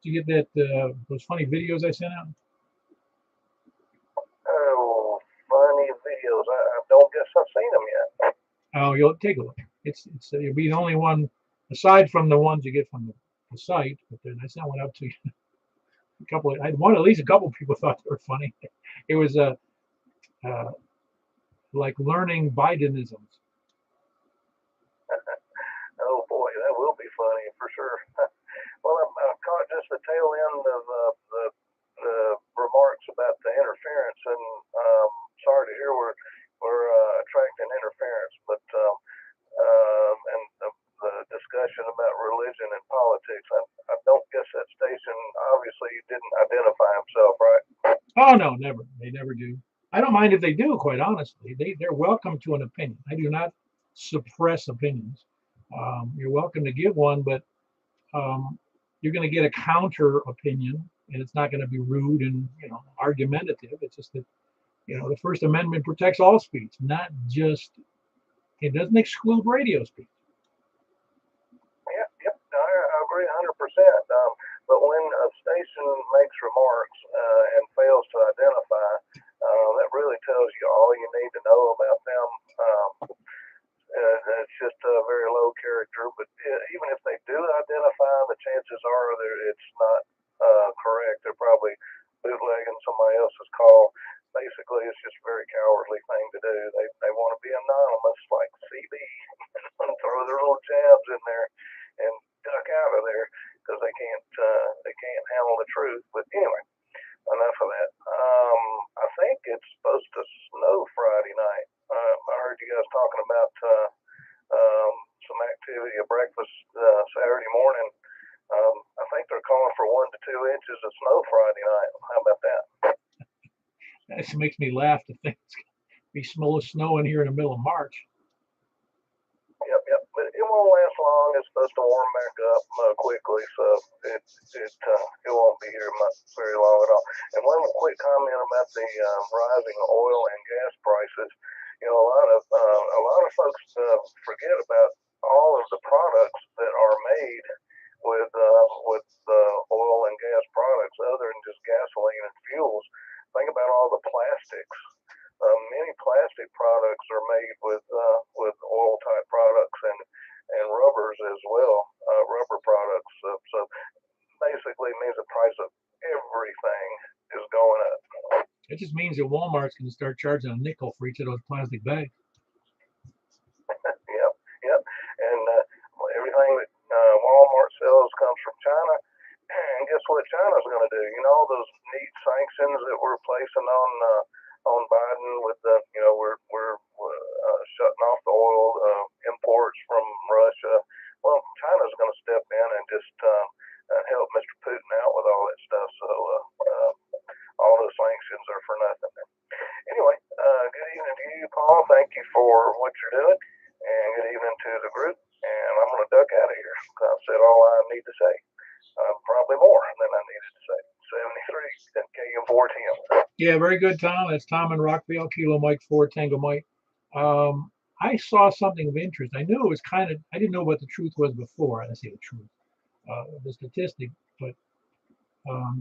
did you get that those funny videos I sent out? Oh, funny videos. I don't guess I've seen them yet. Oh, you'll take a look. It's you'll be the only one aside from the ones you get from the site. But then I sent one out to you. A couple. I had one. At least a couple of people thought they were funny. It was like learning Bidenisms. Oh boy, that will be funny for sure. Well, I caught just the tail end of the remarks about the interference, and sorry to hear we're attracting interference, but and the discussion about religion and politics. I don't guess that station obviously didn't identify himself, right? Oh no, never. They never do. I don't mind if they do. Quite honestly, they're welcome to an opinion. I do not suppress opinions. You're welcome to give one, but you're going to get a counter opinion, and it's not going to be rude and argumentative. It's just that the First Amendment protects all speech, not just it doesn't exclude radio speech. Yep, I agree 100%. But when a station makes remarks and fails to identify, that really tells you all you need to know about them. It's just a very low character. But even if they do identify, the chances are that it's not correct. They're probably bootlegging somebody else's call. Basically, it's just a very cowardly thing to do. They want to be anonymous, like CB, and throw their little jabs in there and duck out of there because they can't handle the truth. But anyway, enough of that. I think it's supposed to snow Friday night. I heard you guys talking about some activity at breakfast Saturday morning. I think they're calling for 1 to 2 inches of snow Friday night. How about that? That makes me laugh to think it's going to be snowing here in the middle of March. Yep. But it won't last long. It's supposed to warm back up quickly, so it won't be here very long at all. And one quick comment about the rising oil and gas prices. A lot of folks forget about all of the products that are made with oil and gas products, other than just gasoline and fuels. Think about all the plastics. Many plastic products are made with oil type products and rubbers as well, rubber products. So basically it means the price of everything is going up. It just means that Walmart's going to start charging a nickel for each of those plastic bags. Yep. And everything that Walmart sells comes from China. And guess what China's going to do? All those neat sanctions that we're placing on Biden with we're shutting off the oil imports from Russia. Well, China's going to step in and just help Mr. Putin out with all that stuff. So all those sanctions are for nothing. Anyway, good evening to you, Paul. Thank you for what you're doing, and good evening to the group. And I'm going to duck out of here. I've said all I need to say. Probably more than I needed to say. 73 and KM4TM. Yeah, very good, Tom. That's Tom in Rockville, Kilo Mike 4 Tango Mike. I saw something of interest. I knew it was I didn't know what the truth was before. I say the truth, the statistic, but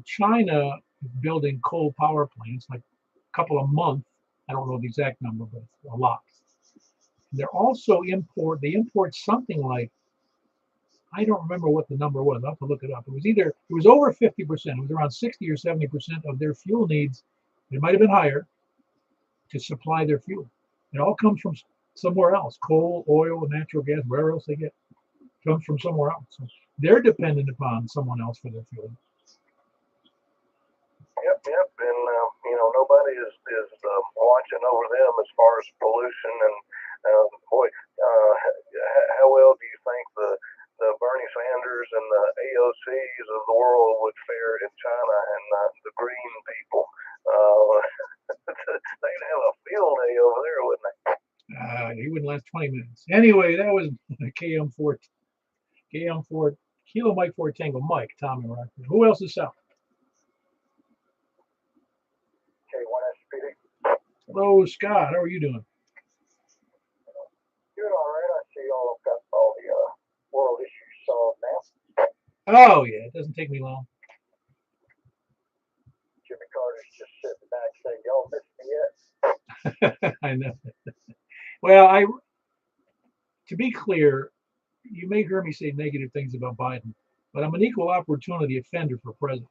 China is building coal power plants like a couple a month. I don't know the exact number, but it's a lot. They're also they import something like I don't remember what the number was. I'll have to look it up. It was over 50%. It was around 60 or 70% of their fuel needs. It might have been higher to supply their fuel. It all comes from somewhere else. Coal, oil, natural gas, where else they get comes from somewhere else. So they're dependent upon someone else for their fuel. Yep. And nobody is watching over them as far as pollution and how well do you think the Bernie Sanders and the AOCs of the world would fare in China and the green people? They'd have a field day over there, wouldn't they? He wouldn't last 20 minutes. Anyway, that was KM4 Kilo Mike 4 Tango Mike, Tommy Rock. Who else is south? K1SPD. Hello, Scott. How are you doing? Doing all right. I see y'all got all the world issues solved now. Oh, yeah. It doesn't take me long. Jimmy Carter's just sitting back saying, y'all missed me yet? I know. Well, to be clear, you may hear me say negative things about Biden, but I'm an equal opportunity offender for president.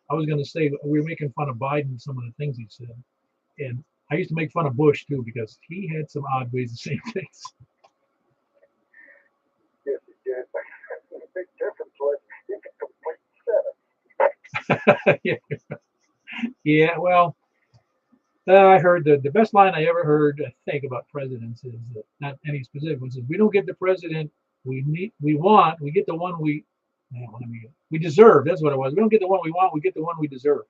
I was going to say we were making fun of Biden, some of the things he said. And I used to make fun of Bush, too, because he had some odd ways of saying things. Yes, he did. The big difference was he could complete 7. Yeah, well, I heard the best line I ever heard, I think, about presidents is not any specific one. Says, we don't get the president we want. We get the one we deserve. That's what it was. We don't get the one we want. We get the one we deserve.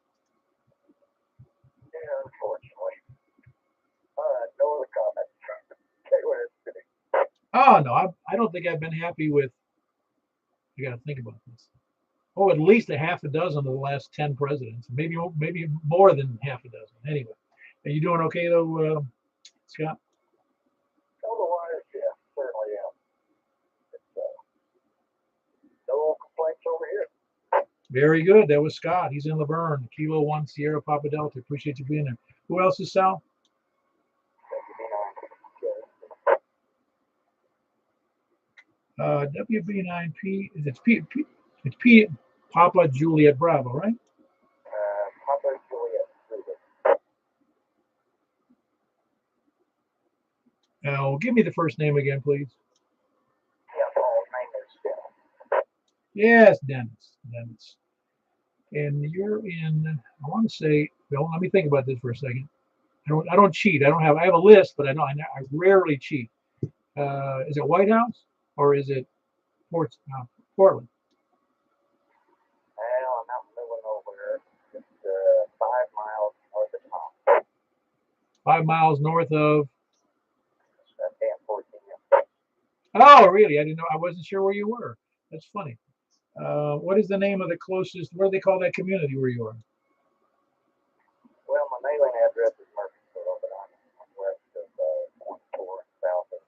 Yeah, unfortunately. All right, no other comments. K1SPD. Oh, no, I don't think I've been happy with, you got to think about this. Oh, at least a half a dozen of the last 10 presidents, maybe more than half a dozen. Anyway, are you doing okay though, Scott? Otherwise, yeah, certainly am. No complaints over here. Very good. That was Scott. He's in Laverne, Kilo 1 Sierra Papa Delta. Appreciate you being there. Who else is Sal? WB9P. It's P Papa Juliet Bravo, right? Papa Juliet. Now, give me the first name again, please. Yeah, Paul's name is Dennis. Yes, Dennis. And you're in, I want to say, well, let me think about this for a second. I don't cheat. I have a list, but I rarely cheat. Is it White House or is it Portland? Well, I'm out in the middle of nowhere. It's 5 miles north of town. 5 miles north of. Virginia. Oh, really? I didn't know. I wasn't sure where you were. That's funny. What is the name of the closest? What do they call that community where you are? Well, my mailing address is Murfreesboro, but I'm west of 24 and south of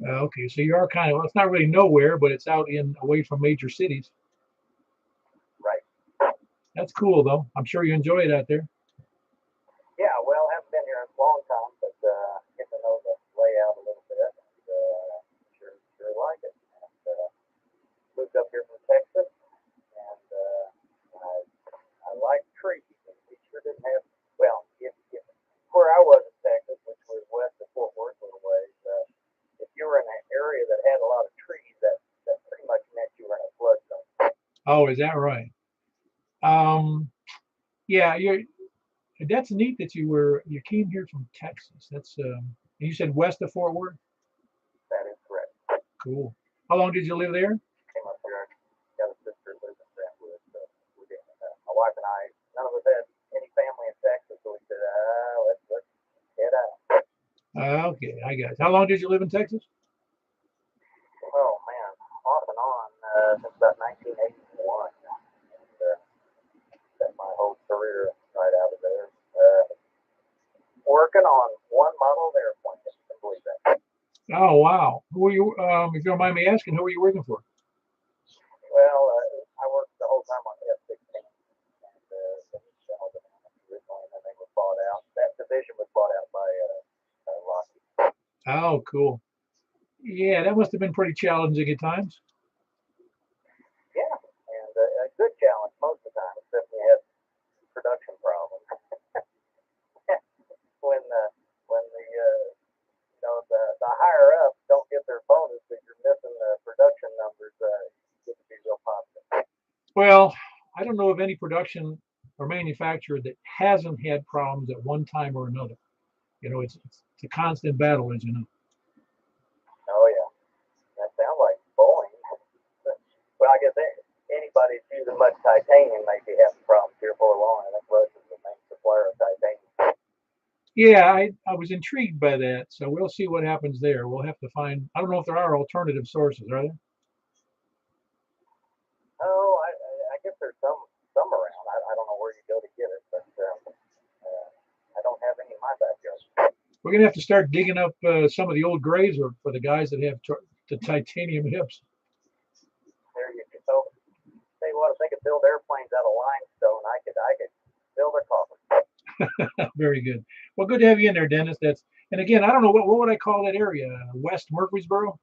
96. Okay, so you are kind of. Well, it's not really nowhere, but it's out away from major cities. Right. That's cool, though. I'm sure you enjoy it out there. Yeah, well, I haven't been here in a long time, but get to know the layout a little bit. And, sure like it. And, moved up here from Texas, and I like trees. And we sure didn't have. Well, if where I was in Texas, which was west of Fort Worth a little ways, if you were in an area that had a lot of trees, that pretty much meant you were in a flood zone. Oh, is that right? Yeah, that's neat that you came here from Texas. That's you said west of Fort Worth? That is correct. Cool. How long did you live there? Came up here. Got a sister who lives in Brentwood, so we didn't. My wife and I, none of us had any family in Texas, so we said, let's head out. Okay, I got it. How long did you live in Texas? Oh man, off and on since about 1981. And spent my whole career right out of there. Working on one model of airplane. I can believe that. Oh, wow. Who were you? If you don't mind me asking, who were you working for? Well, I worked the whole time on the F-16, and originally, and then they were bought out. That division was bought out by Lockheed. Oh, cool. Yeah, that must have been pretty challenging at times. Yeah, and a good challenge most of the time, except when you have production problems. when the higher ups don't get their bonus because you're missing the production numbers, you get to be real positive. Well, I don't know of any production or manufacturer that hasn't had problems at one time or another. It's a constant battle, as you know. Oh yeah, that sounds like Boeing. Well, I guess anybody that's using much titanium may be having problems here for long. I think Russia's the main supplier of titanium. Yeah, I was intrigued by that. So we'll see what happens there. We'll have to find, I don't know if there are alternative sources, are there? Oh, I guess there's some around. I don't know where you go to get it, but I don't have any in my backyard. We're going to have to start digging up some of the old graves for the guys that have the titanium hips. There you go. Tell you what, if they could build airplanes out of limestone, I could build a coffin. Very good. Well, good to have you in there, Dennis. And again, I don't know what would I call that area? West Murfreesboro?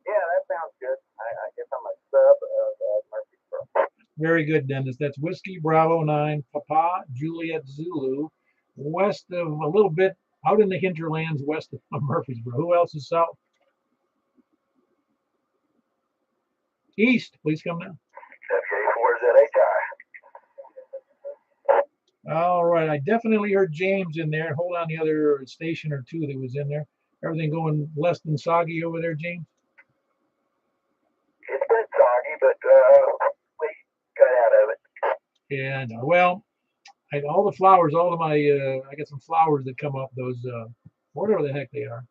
Yeah, that sounds good. I guess I'm a sub of Murfreesboro. Very good, Dennis. That's Whiskey Bravo 9, Papa Juliet Zulu, west of a little bit out in the hinterlands west of Murfreesboro. Who else is south? East, please come down. All right, I definitely heard James in there. Hold on, the other station or two that was in there. Everything going less than soggy over there, James? It's been soggy, but we got out of it. Yeah, no. Well, all the flowers, all of my, I got some flowers that come up, those, whatever the heck they are,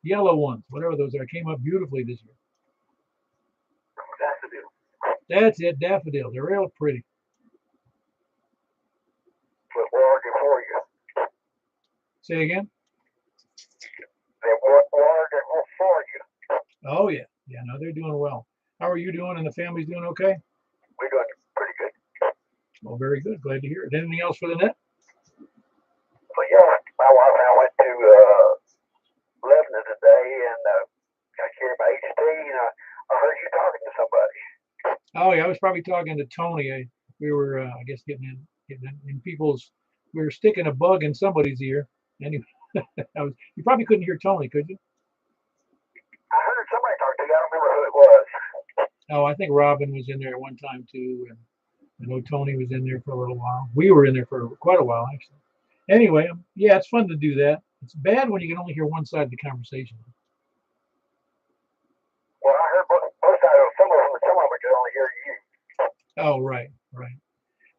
yellow ones, whatever those are, came up beautifully this year. Daffodil. That's it, daffodil. They're real pretty. But we'll argue for you. Say again? We'll argue for you. Oh, yeah. Yeah, no, they're doing well. How are you doing and the family's doing okay? We're doing pretty good. Well, very good. Glad to hear it. Anything else for the net? But yeah, my wife and I went to Lebanon today and got here by HT and I heard you talking to somebody. Oh, yeah, I was probably talking to Tony. We were, I guess, getting in people's, we were sticking a bug in somebody's ear. Anyway, you probably couldn't hear Tony, could you? I heard somebody talk to you. I don't remember who it was. Oh, I think Robin was in there at one time too, and I know Tony was in there for a little while. We were in there for quite a while, actually. Anyway, yeah, it's fun to do that. It's bad when you can only hear one side of the conversation. Well, I heard both sides of some of them could only hear you. Oh, right, right.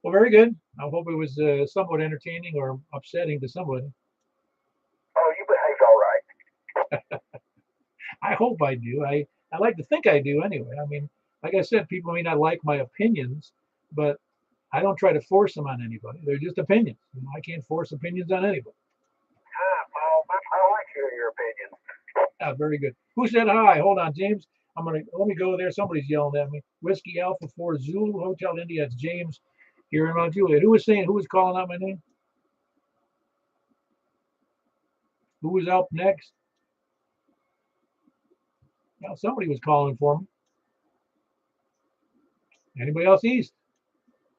Well, very good. I hope it was somewhat entertaining or upsetting to somebody. Oh, you behaved all right. I hope I do. I like to think I do anyway. I mean, like I said, people may not like my opinions, but I don't try to force them on anybody. They're just opinions. I can't force opinions on anybody. Paul, I like hearing your opinion. Very good. Who said hi? Hold on, James. Let me go there. Somebody's yelling at me. Whiskey Alpha 4 Zulu Hotel India. It's James here in Mt Juliet. Who was calling out my name? Who was up next? Well, somebody was calling for me. Anybody else east?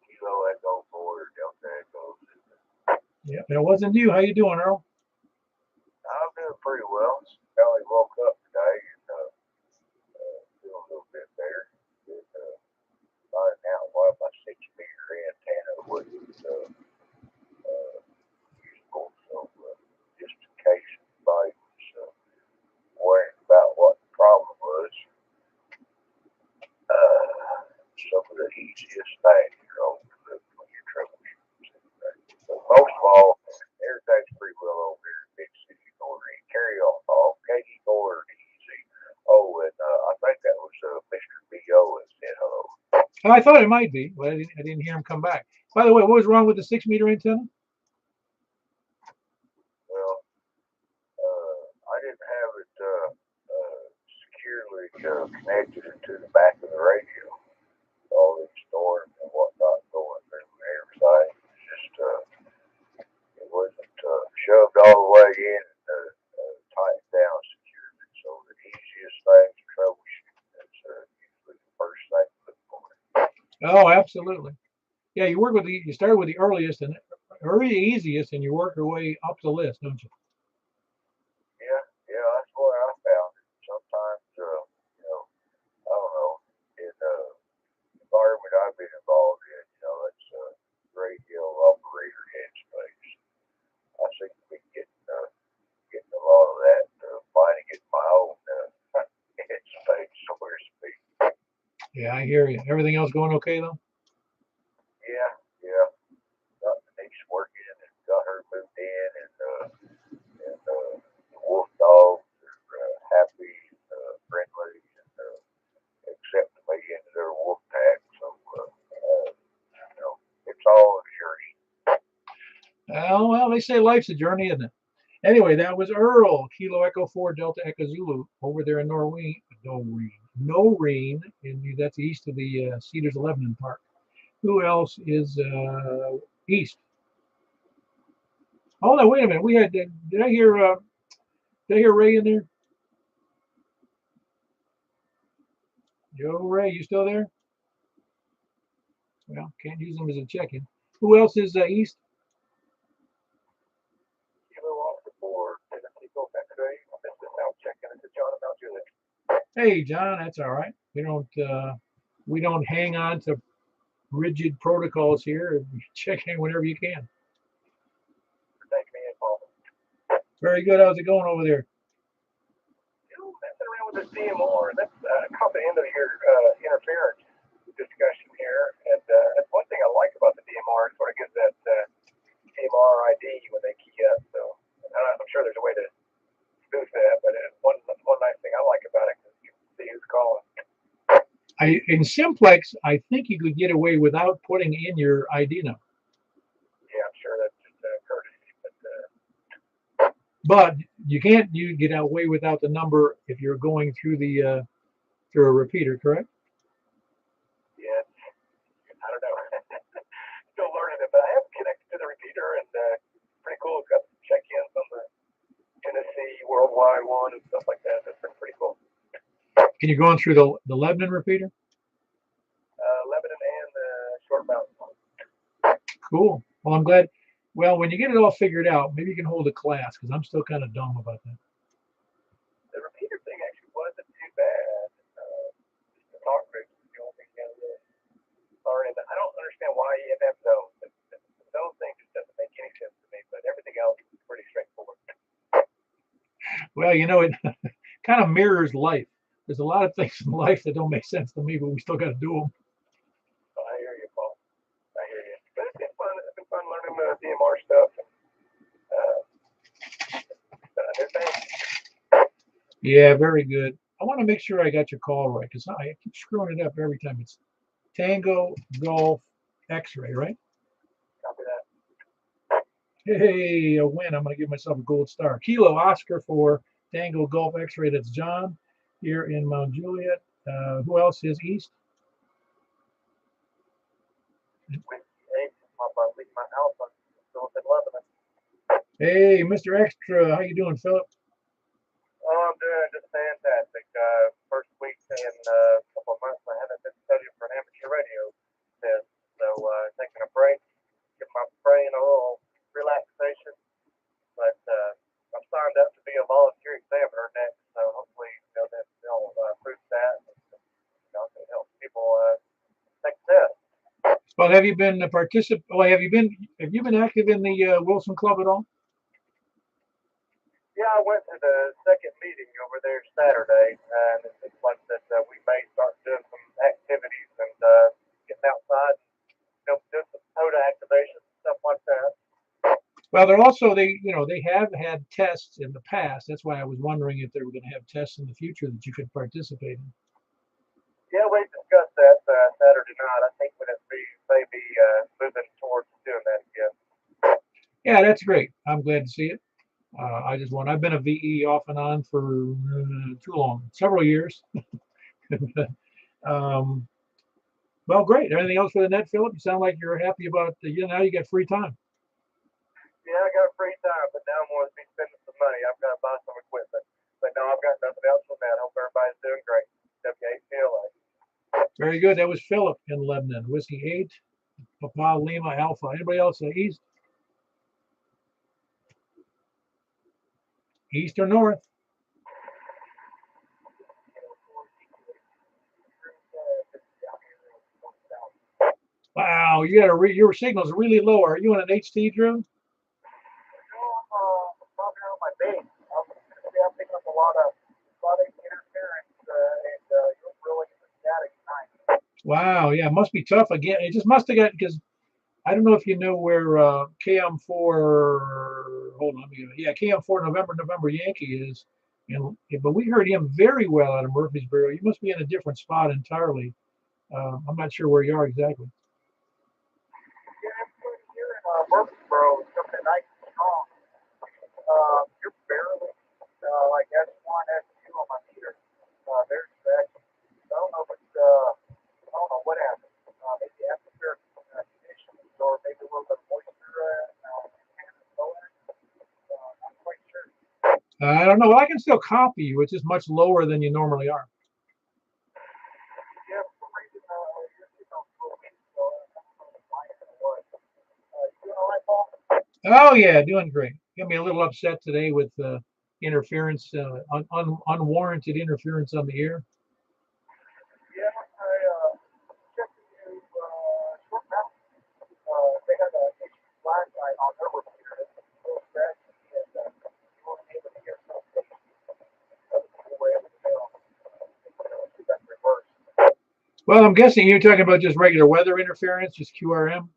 Kilo Echo 4, Delta Echo. Yeah, that wasn't you. How you doing, Earl? I'm doing pretty well. Ellie woke up today and feeling a little bit better. And finding out why my 6-meter antenna was useful. So just in case anybody was worrying about what the problem was, some of the easiest things are overlooked when you're troubleshooting. But most of all, everything's pretty well over here in Big City, Northern Carry-on Hall, Katie Ford, easy. Oh, and I think that was Mr. B.O. that said hello. Oh, I thought it might be, but I didn't hear him come back. By the way, what was wrong with the 6-meter antenna? Well, I didn't have it securely connected to the back of the radio. All these storms and whatnot going through everything. It wasn't shoved all the way in and tightened down securely. So the easiest Oh, absolutely. Yeah, you work with you start with the earliest and early easiest, and you work your way up the list, don't you? Yeah, yeah, that's what I found. Sometimes, I don't know, in the environment I've been involved in, it's a great deal of operator headspace. I seem to be getting a lot of that, finding it in my own headspace, so to speak. Yeah, I hear you. Everything else going okay though? Yeah, yeah. Got the niece working and got her moved in, and the wolf dogs are happy, friendly, and accepting me into their wolf pack. So, it's all luxury. Oh, well, they say life's a journey, isn't it? Anyway, that was Earl, Kilo Echo 4 Delta Echo Zulu, over there in Noreen, and that's east of the Cedars of Lebanon Park. Who else is east? Oh no, wait a minute. We had did I hear Ray in there? Yo, Ray, you still there? Well, can't use them as a check-in. Who else is east? Kilo Oscar for Tennessee Go back today. I missed this out checking into John about Juliet. Hey, John, that's all right. We don't hang on to rigid protocols here. Check in whenever you can. Thank me and Paul. Very good. How's it going over there? Messing around with this DMR. That's caught the end of your interference discussion here. And that's one thing I like about the DMR. It sort of gives that DMR ID when they key up. So I'm sure there's a way to spoof that. But one nice thing I like about it is you can see who's calling. In Simplex, I think you could get away without putting in your ID number. Yeah, I'm sure that's just courtesy. But you get away without the number if you're going through a repeater, correct? Yeah, I don't know. Still learning it, but I have connected to the repeater, and pretty cool. It's got some check-ins on the Tennessee worldwide one and stuff like that. That's been pretty cool. Can you go in through the Lebanon repeater? Lebanon and Short Mountain. Cool. Well, I'm glad. Well, when you get it all figured out, maybe you can hold a class because I'm still kind of dumb about that. The repeater thing actually wasn't too bad. Just the talk groups is the only thing you gotta really learn. And I don't understand why you have to have those. Those things just doesn't make any sense to me. But everything else is pretty straightforward. Well, it kind of mirrors life. There's a lot of things in life that don't make sense to me, but we still got to do them. So I hear you, Paul. I hear you. But it's been fun. It's been fun learning DMR stuff. New things. Yeah, very good. I want to make sure I got your call right because I keep screwing it up every time. It's Tango Golf X-ray, right? Copy that. Hey, a win. I'm going to give myself a gold star. Kilo Oscar for Tango Golf X-ray. That's John here in Mount Juliet. Who else is east? With eight, leaving my house. I'm still in Lebanon. Hey, Mr. Extra. How you doing, Philip? Oh, I'm doing just fantastic. First week in a couple of months, I haven't been studying for an amateur radio test, so taking a break, get my brain a little relaxation. But I'm signed up to be a volunteer examiner next, so hopefully, that they'll prove that and can help people take the test. Well, have you been have you been active in the Wilson Club at all? Yeah, I went to the second meeting over there Saturday, and it looks like that we may start doing some activities and getting outside, doing some POTA activations and stuff like that. Well, they have had tests in the past. That's why I was wondering if they were going to have tests in the future that you could participate in. Yeah, we discussed that Saturday night. I think we'd maybe moving towards doing that again. Yeah, that's great. I'm glad to see it. I've been a VE off and on for too long, several years. um, well, great. Anything else for the net, Philip? You sound like you're happy about now you got free time. Yeah, I got free time, but now I'm going to be spending some money. I've got to buy some equipment. But no, I've got nothing else on that. I hope everybody's doing great. WHPLA. Very good. That was Philip in Lebanon. Whiskey 8, Papa Lima Alpha. Anybody else east? East or north? Wow, you got your signal's really low. Are you on an HT, Drew? No, I'm talking on my base. I'm picking up a lot of interference, and you're really in the static tonight. Wow, yeah, it must be tough again. It just must have got, because I don't know if you know where KM4, hold on, yeah, KM4 November Yankee is, but we heard him very well out of Murfreesboro. You must be in a different spot entirely. I'm not sure where you are exactly. Yeah, I'm here in Murfreesboro. It's something nice and strong. You're barely like S1, S2 on my meter. There's actually, I don't know if it's, I don't know what happened. Maybe atmospheric conditions or maybe a little bit of moisture. Not quite sure. I don't know. Well, I can still copy you. It's just much lower than you normally are. Yeah, for some reason, your signal's a little weak, so I don't know why it was. You doing all right, Paul? Oh yeah, doing great. Got me a little upset today with interference, unwarranted interference on the air. Yeah, I checked the new short mount. They had a flashlight on their repeater. It's a little scratchy, and you weren't able to hear something. Other people were able to tell. That's reversed. Well, I'm guessing you're talking about just regular weather interference, just QRM. Yeah,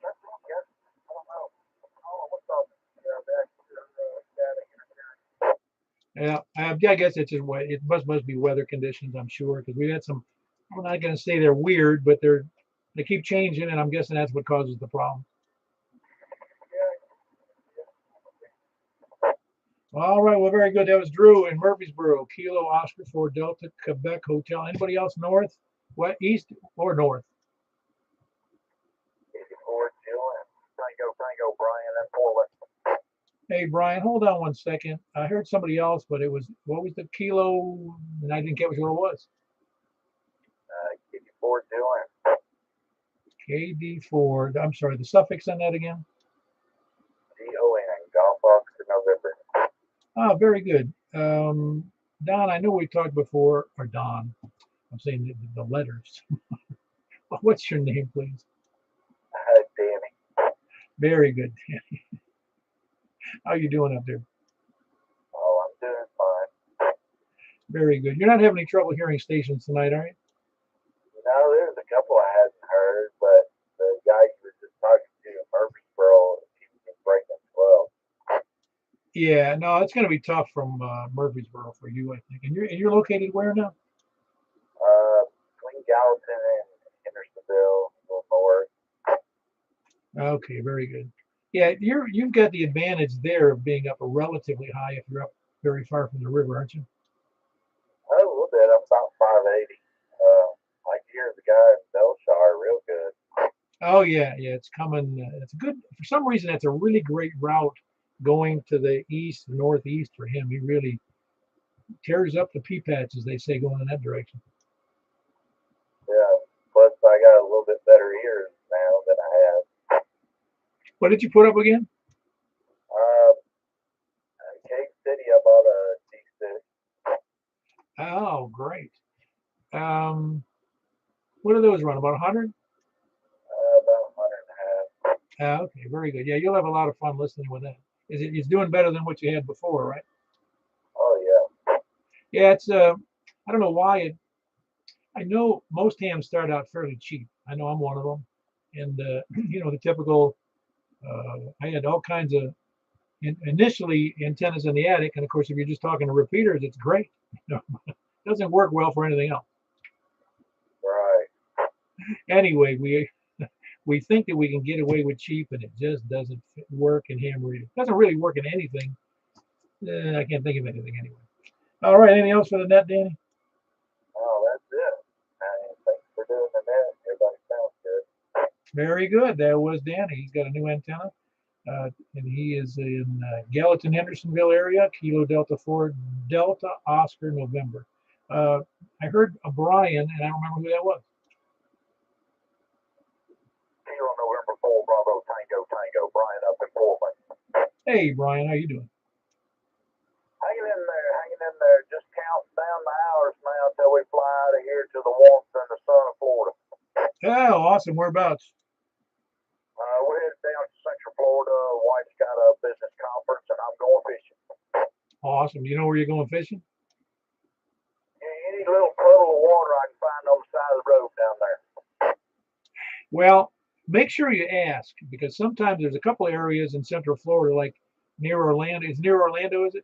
that's wrong, yes. I don't know. What's up? Yeah, that static interference. Yeah, I guess it's just it must be weather conditions. I'm sure because we had some. I'm not going to say they're weird, but they keep changing, and I'm guessing that's what causes the problem. All right, well, very good. That was Drew in Murfreesboro, Kilo Oscar 4 Delta Quebec Hotel. Anybody else north, west, east, or north? 84 Juliet. Franco, Brian, and Paul. Hey, Brian, hold on one second. I heard somebody else, but what was the kilo? And I didn't get what it was. 84 Juliet. KD4. I'm sorry, the suffix on that again? DON, Golf Officer November. Ah, very good. Don, I know we talked before, or Don. I'm saying the letters. What's your name, please? Danny. Very good, Danny. How you doing up there? Oh, I'm doing fine. Very good. You're not having any trouble hearing stations tonight, are you? No, there's a couple I hadn't heard, but the guy you were just talking to in Murfreesboro, he was breaking 12. Yeah, no, it's going to be tough from Murfreesboro for you, I think. And you're located where now? Between Gallatin and Hendersonville, a little north. Okay, very good. Yeah, you've got the advantage there of being up a relatively high if you're up very far from the river, aren't you? A little bit. I'm about 580. I hear the guy in Belshire real good. Oh yeah, it's coming. It's good. For some reason, that's a really great route going to the east, northeast for him. He really tears up the pea patch, as they say, going in that direction. Yeah. Plus, I got a little bit better ears now than I have. What did you put up again? Cave City, I bought a D6. Oh, great. What do those run? About 100? About 100 and a half. Okay, very good. Yeah, you'll have a lot of fun listening with that. It's doing better than what you had before, right? Oh yeah. Yeah, it's I don't know why I know most hams start out fairly cheap. I know I'm one of them, and the typical. I had all kinds of initially antennas in the attic, and of course, if you're just talking to repeaters, it's great. It doesn't work well for anything else. Right. Anyway, we think that we can get away with cheap, and it just doesn't work in ham radio. It doesn't really work in anything. I can't think of anything anyway. All right, anything else for the net, Danny? Oh, that's it. Thanks for doing the net. Everybody sounds good. Very good. That was Danny. He's got a new antenna, and he is in Gallatin, Hendersonville area, Kilo Delta 4 Delta Oscar November. I heard a Brian, and I don't remember who that was. Kilo November 4, Bravo, Tango, Brian up in Portland. Hey, Brian, how you doing? Hanging in there, just counting down the hours now till we fly out of here to the warmth and the sun of Florida. Oh, awesome. Whereabouts? We're headed down to Central Florida. Wife's got a business conference, and I'm going fishing. Awesome. You know where you're going fishing? Any little puddle of water I can find on the side of the road down there. Well, make sure you ask, because sometimes there's a couple of areas in Central Florida, like near Orlando. Is near Orlando, is it?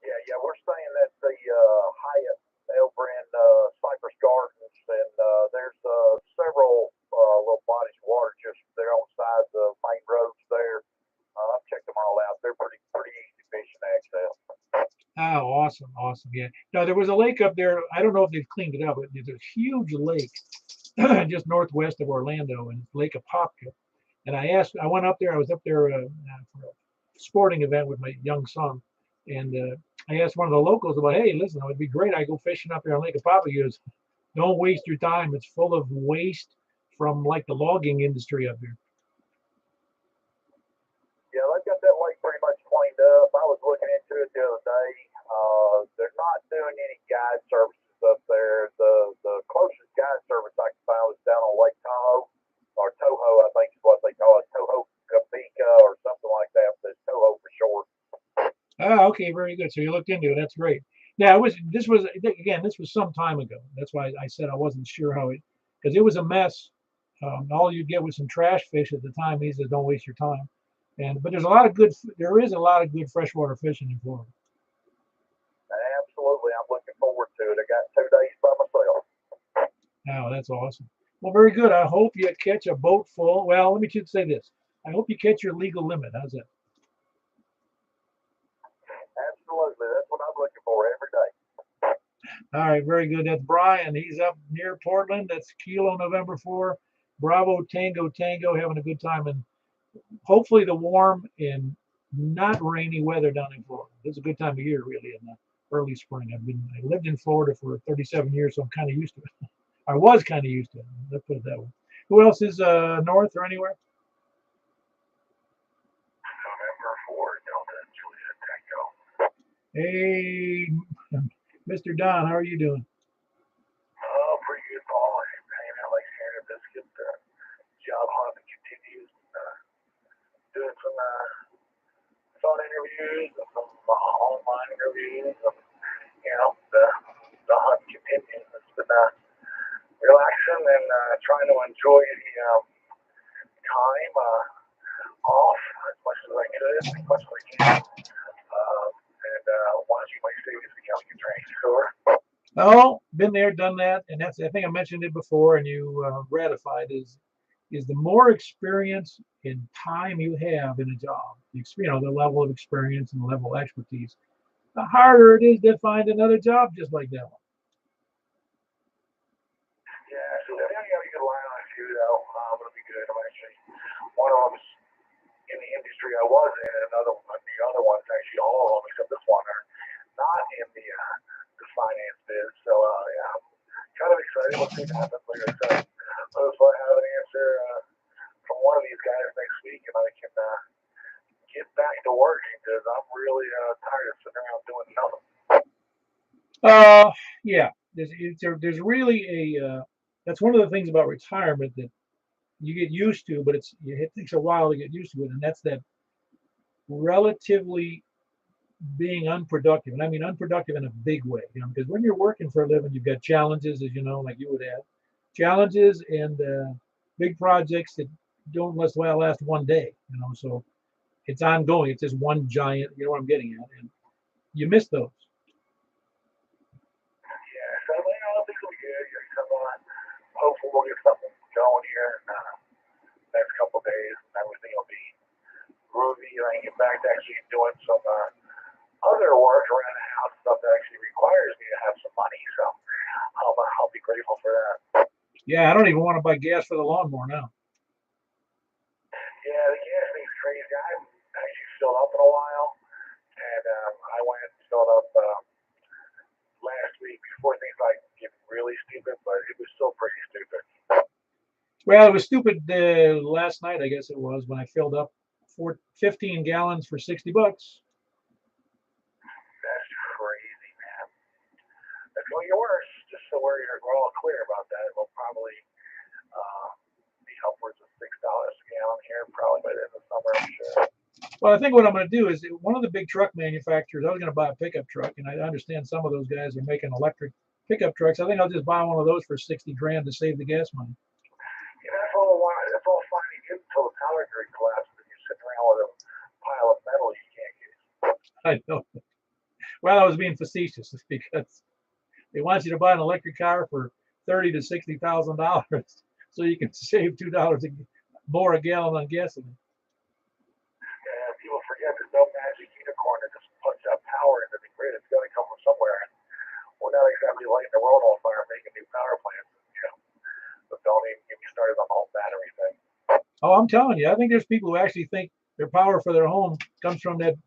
Yeah, we're staying at the Hyatt over in Cypress Gardens, and there's several little bodies of water just there on the side of the main roads there. I've checked them all out. They're pretty easy fishing to access. Oh, awesome, awesome. Yeah. Now there was a lake up there. I don't know if they've cleaned it up, but there's a huge lake just northwest of Orlando, and Lake Apopka. And I went up there. I was up there for a sporting event with my young son, and I asked one of the locals about, hey, listen, it would be great. I go fishing up there on Lake Apopka. He goes, don't waste your time. It's full of waste from like the logging industry up there. Yeah, they've got that lake pretty much cleaned up. I was looking into it the other day. They're not doing any guide services up there. The closest guide service I could find was down on Lake Tahoe, or Toho, I think is what they call it, Toho Kabika or something like that. But it's Toho for short. Ah, okay, very good. So you looked into it. That's great. Now, this was some time ago. That's why I said I wasn't sure because it was a mess. All you get was some trash fish at the time. He said, don't waste your time. But there is a lot of good freshwater fishing in Florida. Absolutely, I'm looking forward to it. I got 2 days by myself. Oh, that's awesome. Well, very good. I hope you catch a boat full. Well, let me just say this. I hope you catch your legal limit. How's that? Absolutely, that's what I'm looking for every day. All right, very good. That's Brian. He's up near Portland. That's Kilo November 4, Bravo Tango, having a good time, and hopefully the warm and not rainy weather down in Florida. It's a good time of year, really, in the early spring. I lived in Florida for 37 years, so I'm kind of used to it. I was kind of used to it. Let's put it that way. Who else is north or anywhere? November 4, Delta Juliet Tango. Hey, Mr. Don, how are you doing? Oh, pretty good, Paul. Hanging out like Santa Biscuit. Job hunting continues. Doing some phone interviews and some online interviews. And, the hunt continues. It's been relaxing and trying to enjoy the time off as much as I could, as much as I can. And watching my students becoming a training score. Oh, been there, done that, and I think I mentioned it before, and you ratified is the more experience and time you have in a job, the level of experience and the level of expertise, the harder it is to find another job just like that one. Yeah, so I got a good line on a few though. It'll be good. I'm actually one of them's in the industry I was in, and the other one's actually all of them except this one are not in the finance biz. So yeah, I'm kind of excited. We'll see what happens later. So hopefully I have an answer from one of these guys next week, and I can get back to working because I'm really tired of sitting around doing nothing. Yeah, there's really that's one of the things about retirement that you get used to, but it takes a while to get used to it, and that's that relatively being unproductive. And I mean unproductive in a big way, because when you're working for a living, you've got challenges, as you know, like you would have challenges and big projects that don't last one day, so it's ongoing. It's just one giant, you know what I'm getting at, and you miss those. Yeah, so I think it'll be good. Hopefully we'll get something going here in the next couple of days, and everything will be groovy. And I can get back to actually doing some other work around the house, stuff that actually requires me to have some money. So I'll be grateful for that. Yeah, I don't even want to buy gas for the lawnmower now. Yeah, the gas thing's crazy. I haven't actually filled up in a while, and I went and filled up last week before things like get really stupid, but it was still pretty stupid. Well, it was stupid last night, I guess it was, when I filled up 15 gallons for $60. That's crazy, man. If you're worse, just so we're all clear about that, it will probably be upwards of $6 a gallon here, probably by the end of summer, I'm sure. Well, I think what I'm going to do is one of the big truck manufacturers, I was going to buy a pickup truck, and I understand some of those guys are making electric pickup trucks. I think I'll just buy one of those for 60 grand to save the gas money. Yeah, that's all fine and good until the power grid collapses and you're sitting around with a pile of metal you can't use. I know. Well, I was being facetious because they want you to buy an electric car for $30,000 to $60,000 so you can save $2 more a gallon on gasoline. And people forget there's no magic unicorn that just puts out power into the grid. It's got to come from somewhere. And we're not exactly lighting the world on fire making new power plants. But don't even get me started on the whole battery thing. Oh, I'm telling you, I think there's people who actually think their power for their home comes from that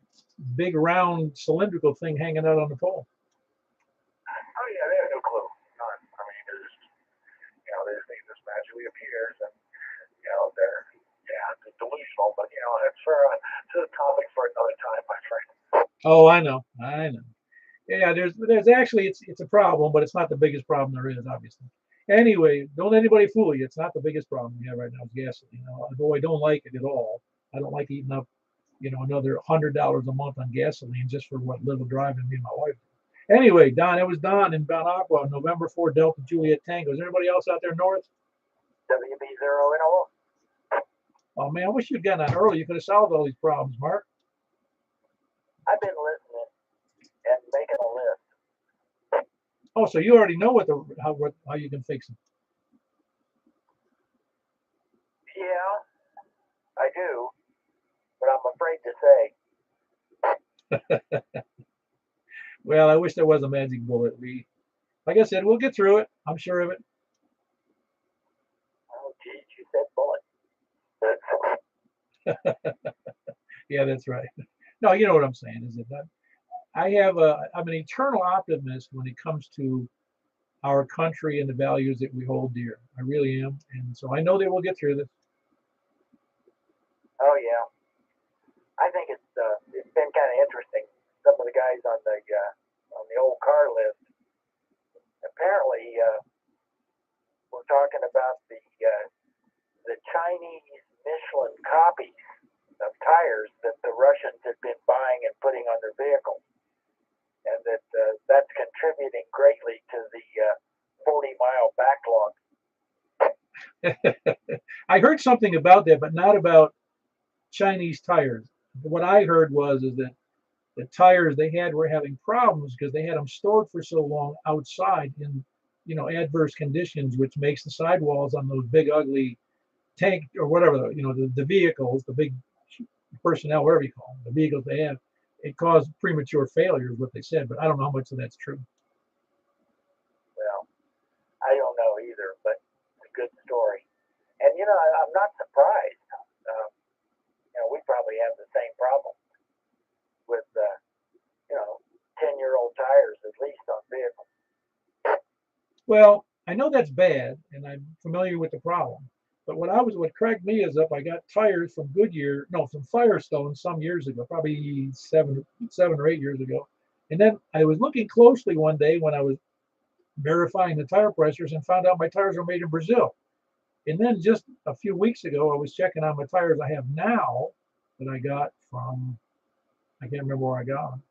big round cylindrical thing hanging out on the pole. Oh yeah, they have no clue. None. I mean, they just think this magically appears, and they're delusional. But it's a topic for another time, my friend. Oh, I know. Yeah, there's actually it's a problem, but it's not the biggest problem there is, obviously. Anyway, don't let anybody fool you. It's not the biggest problem we have right now is gasoline. Although I don't like it at all. I don't like eating up, another $100 a month on gasoline just for what little driving me and my wife do. Anyway, Don, it was Don in Mount Aqua, November 4 Delta Juliet Tango. Is there anybody else out there north? WB0NO. Oh man, I wish you'd gotten on early. You could have solved all these problems, Mark. I've been listening and making a list. Oh, so you already know how you can fix it. Yeah, I do, but I'm afraid to say. Well, I wish there was a magic bullet. Like I said, we'll get through it. I'm sure of it. Oh, geez, you said bullet. Yeah, that's right. No, you know what I'm saying, is that I'm an eternal optimist when it comes to our country and the values that we hold dear. I really am. And so I know they will get through this. Oh yeah, I think it's been kind of interesting. Some of the guys on the old car list apparently we're talking about the Chinese Michelin copies of tires that the Russians had been buying and putting on their vehicles, and that's contributing greatly to the 40-mile backlog. I heard something about that, but not about Chinese tires. What I heard is that the tires they had were having problems because they had them stored for so long outside in adverse conditions, which makes the sidewalls on those big ugly tank or whatever the vehicles, the big personnel, whatever you call them, the vehicles they have, it caused premature failure is what they said, but I don't know how much of that's true. Well, I don't know either, but it's a good story. And I'm not surprised. We probably have the same problem with 10-year-old tires, at least on vehicles. Well, I know that's bad, and I'm familiar with the problem. But what cracked me is up. I got tires from from Firestone some years ago, probably seven or 8 years ago. And then I was looking closely one day when I was verifying the tire pressures and found out my tires were made in Brazil. And then just a few weeks ago, I was checking on my tires I have now that I got from, I can't remember where I got them.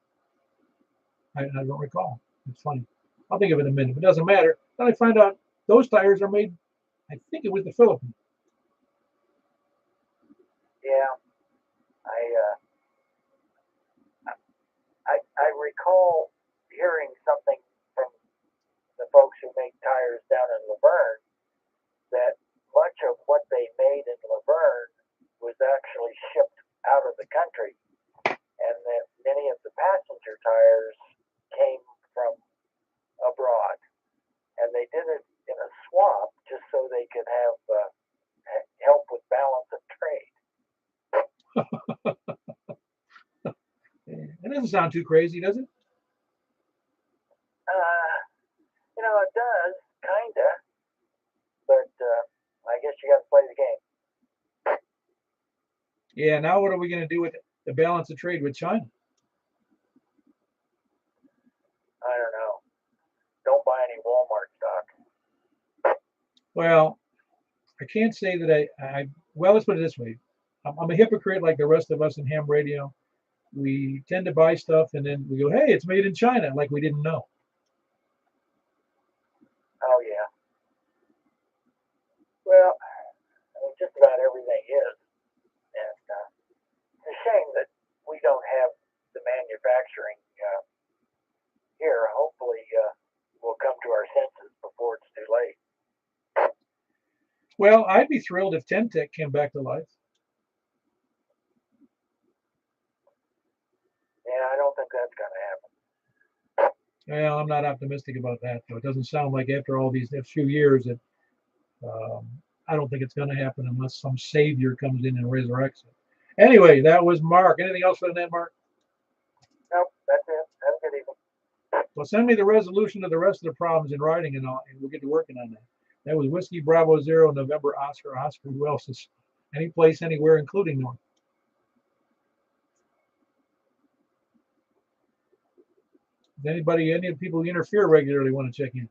I don't recall. It's funny. I'll think of it in a minute. It doesn't matter. Then I find out those tires are made, I think it was the Philippines. Yeah, I recall hearing something from the folks who make tires down in Laverne that much of what they made in Laverne was actually shipped out of the country, and that many of the passenger tires came from abroad, and they did it in a swap just so they could have help with balance of trade. It doesn't sound too crazy, does it? you got to play the game. Yeah, now what are we going to do with the balance of trade with China? I don't know. Don't buy any Walmart stock. Well, I can't say that well, let's put it this way. I'm a hypocrite like the rest of us in ham radio. We tend to buy stuff and then we go, hey, it's made in China, like we didn't know. Oh, yeah. Well, I mean, just about everything is. And it's a shame that we don't have the manufacturing here. Hopefully, we'll come to our senses before it's too late. Well, I'd be thrilled if Temtech came back to life. Yeah, I don't think that's going to happen. Well, I'm not optimistic about that, though. It doesn't sound like after all these few years that I don't think it's going to happen unless some savior comes in and resurrects it. Anyway, that was Mark. Anything else for the net, Mark? Nope, that's it. Have a good evening. Well, send me the resolution of the rest of the problems in writing, and we'll get to working on that. That was Whiskey Bravo 0, November Oscar. Oscar, who else is any place, anywhere, including North? Anybody, any of the people who interfere regularly want to check in?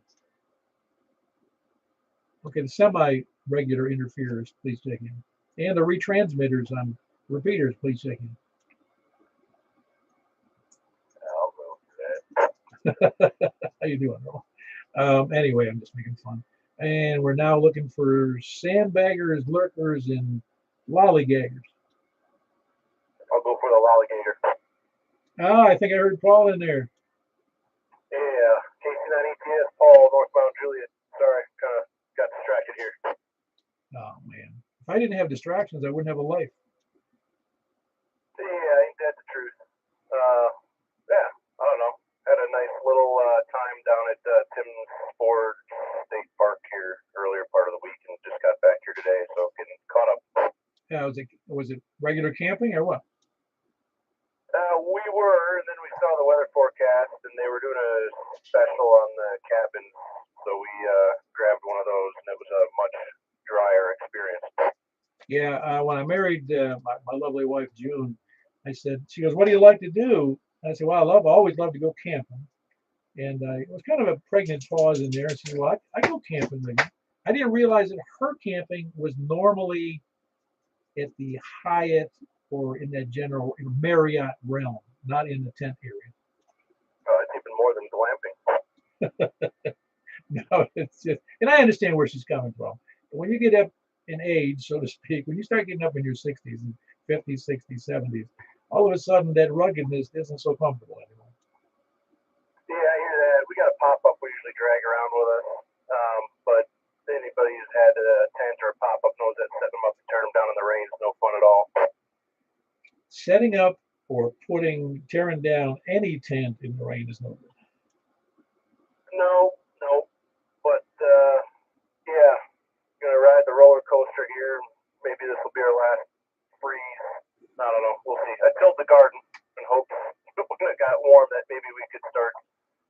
Okay, the semi-regular interferers, please check in. And the retransmitters on repeaters, please check in. I'll go for that. How you doing, Earl? Anyway, I'm just making fun. And we're now looking for sandbaggers, lurkers, and lollygaggers. I'll go for the lollygator. Ah, I think I heard Paul in there. Yeah, KC9 ETS, Paul, North Mt Juliet. Sorry, kind of got distracted here. Oh, man. If I didn't have distractions, I wouldn't have a life. Yeah, ain't that the truth? Yeah, I don't know. Had a nice little time down at Tim's Ford State Park here earlier part of the week and just got back here today, so getting caught up. Yeah, was it regular camping or what? We were, and then we saw the weather forecast, and they were doing a special on the cabin, so we grabbed one of those, and it was a much drier experience. Yeah, when I married my lovely wife June, she goes, "What do you like to do?" And I said, "Well, I always love to go camping." And it was kind of a pregnant pause in there. And she said, "Well, I go camping with you." I didn't realize that her camping was normally at the Hyatt or in that general Marriott realm, not in the tent area. It's even more than glamping. No, it's just, and I understand where she's coming from. When you get up in age, so to speak, when you start getting up in your 60s and 50s, 60s, 70s, all of a sudden that ruggedness isn't so comfortable anymore. Yeah, I hear that. We got a pop-up we usually drag around with us, but anybody who's had a tent or a pop-up knows that setting them up and turn them down in the rain is no fun at all. Setting up or tearing down any tent in the rain is no good. No, but yeah, gonna ride the roller coaster here. Maybe this will be our last freeze. I don't know. We'll see. I tilled the garden and hope when it got warm that maybe we could start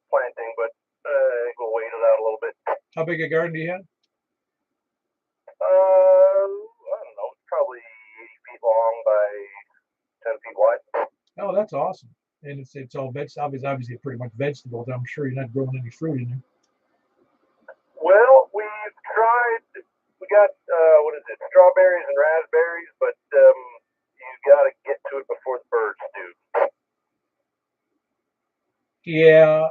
planting, but I think we'll wait it out a little bit. How big a garden do you have? I don't know. It's probably 80 feet long by 10 feet wide. Oh, that's awesome. And it's all obviously pretty much vegetables. I'm sure you're not growing any fruit in there. Well, we've tried. We got strawberries and raspberries, but you got to get to it before the birds do. Yeah,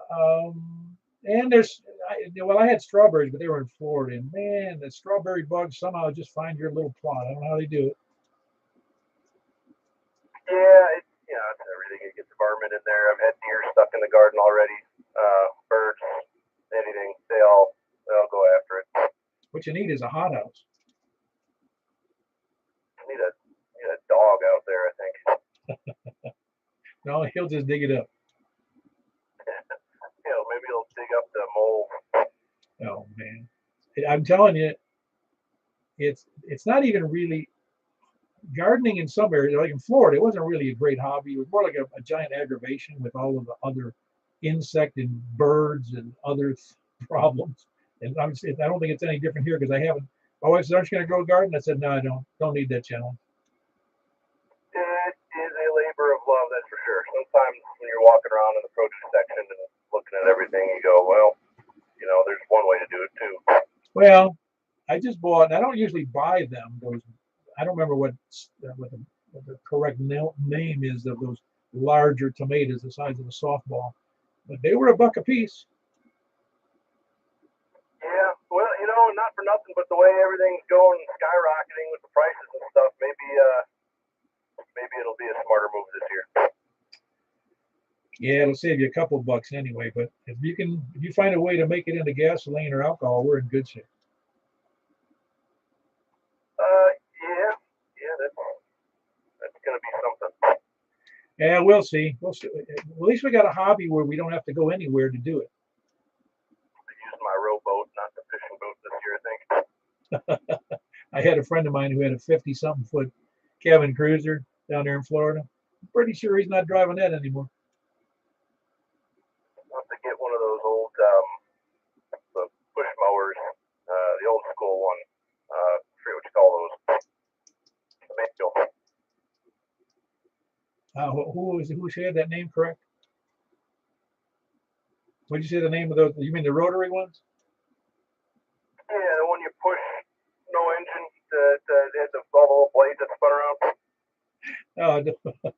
and I had strawberries, but they were in Florida, and man, the strawberry bugs somehow just find your little plot. I don't know how they do it. Yeah, it's everything. It gets vermin in there. I've had deer stuck in the garden already. Birds, anything, they all go after it. What you need is a hothouse. You need a dog out there, I think. No, he'll just dig it up. Maybe he'll dig up the mold. Oh man, I'm telling you, it's not even really gardening in some areas. Like in Florida, it wasn't really a great hobby. It was more like a giant aggravation with all of the other insect and birds and other problems. And obviously, I don't think it's any different here because I haven't My wife said, "Aren't you going to grow a garden?" I said, "No, I don't need that challenge." It is a labor of love, that's for sure. Sometimes when you're walking around in the produce section and looking at everything, you go, well, you know, there's one way to do it too. Well, I just bought. I don't usually buy them. Those I don't remember what the correct name is of those larger tomatoes the size of a softball, but they were $1 a piece. Yeah, well, you know, not for nothing, but the way everything's going, skyrocketing with the prices and stuff, maybe it'll be a smarter move this year. Yeah, it'll save you a couple bucks anyway. But if you find a way to make it into gasoline or alcohol, we're in good shape. Yeah, that's gonna be something. Yeah, we'll see. We'll see. At least we got a hobby where we don't have to go anywhere to do it. I used my rowboat, not the fishing boat this year, I think. I had a friend of mine who had a 50-something foot cabin cruiser down there in Florida. I'm pretty sure he's not driving that anymore. I'll have to get one of those old the push mowers, the old school one. I forget what you call those. The manual. Who said that name correct? What did you say the name of those? You mean the rotary ones? Yeah, the one you push, no engine, they had all the little blades that spun around. Oh,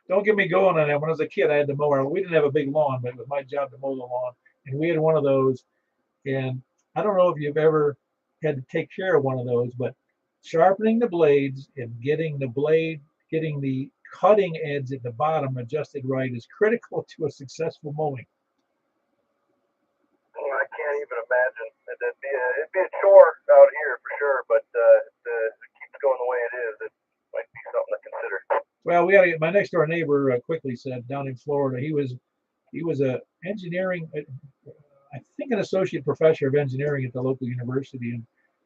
don't get me going on that. When I was a kid, I had the mower. We didn't have a big lawn, but it was my job to mow the lawn. And we had one of those. And I don't know if you've ever had to take care of one of those, but sharpening the blades and getting the cutting edge at the bottom adjusted right is critical to a successful mowing. I can't even imagine. It'd be a chore out here for sure, but if it keeps going the way it is, it might be something to consider. Well, we got to get my next door neighbor quickly said down in Florida. He was a engineering, I think an associate professor of engineering at the local university, and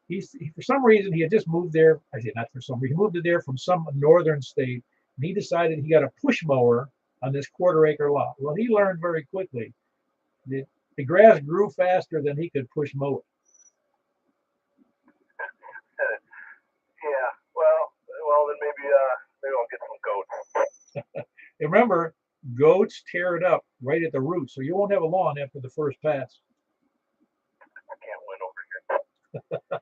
he for some reason he had just moved there. I say not for some reason. He moved there from some northern state, and he decided he got a push mower on this 1/4 acre lot. Well, he learned very quickly that the grass grew faster than he could push mow it. Yeah, well, then maybe I'll get some goats. And remember, goats tear it up right at the root, so you won't have a lawn after the first pass. I can't win over here.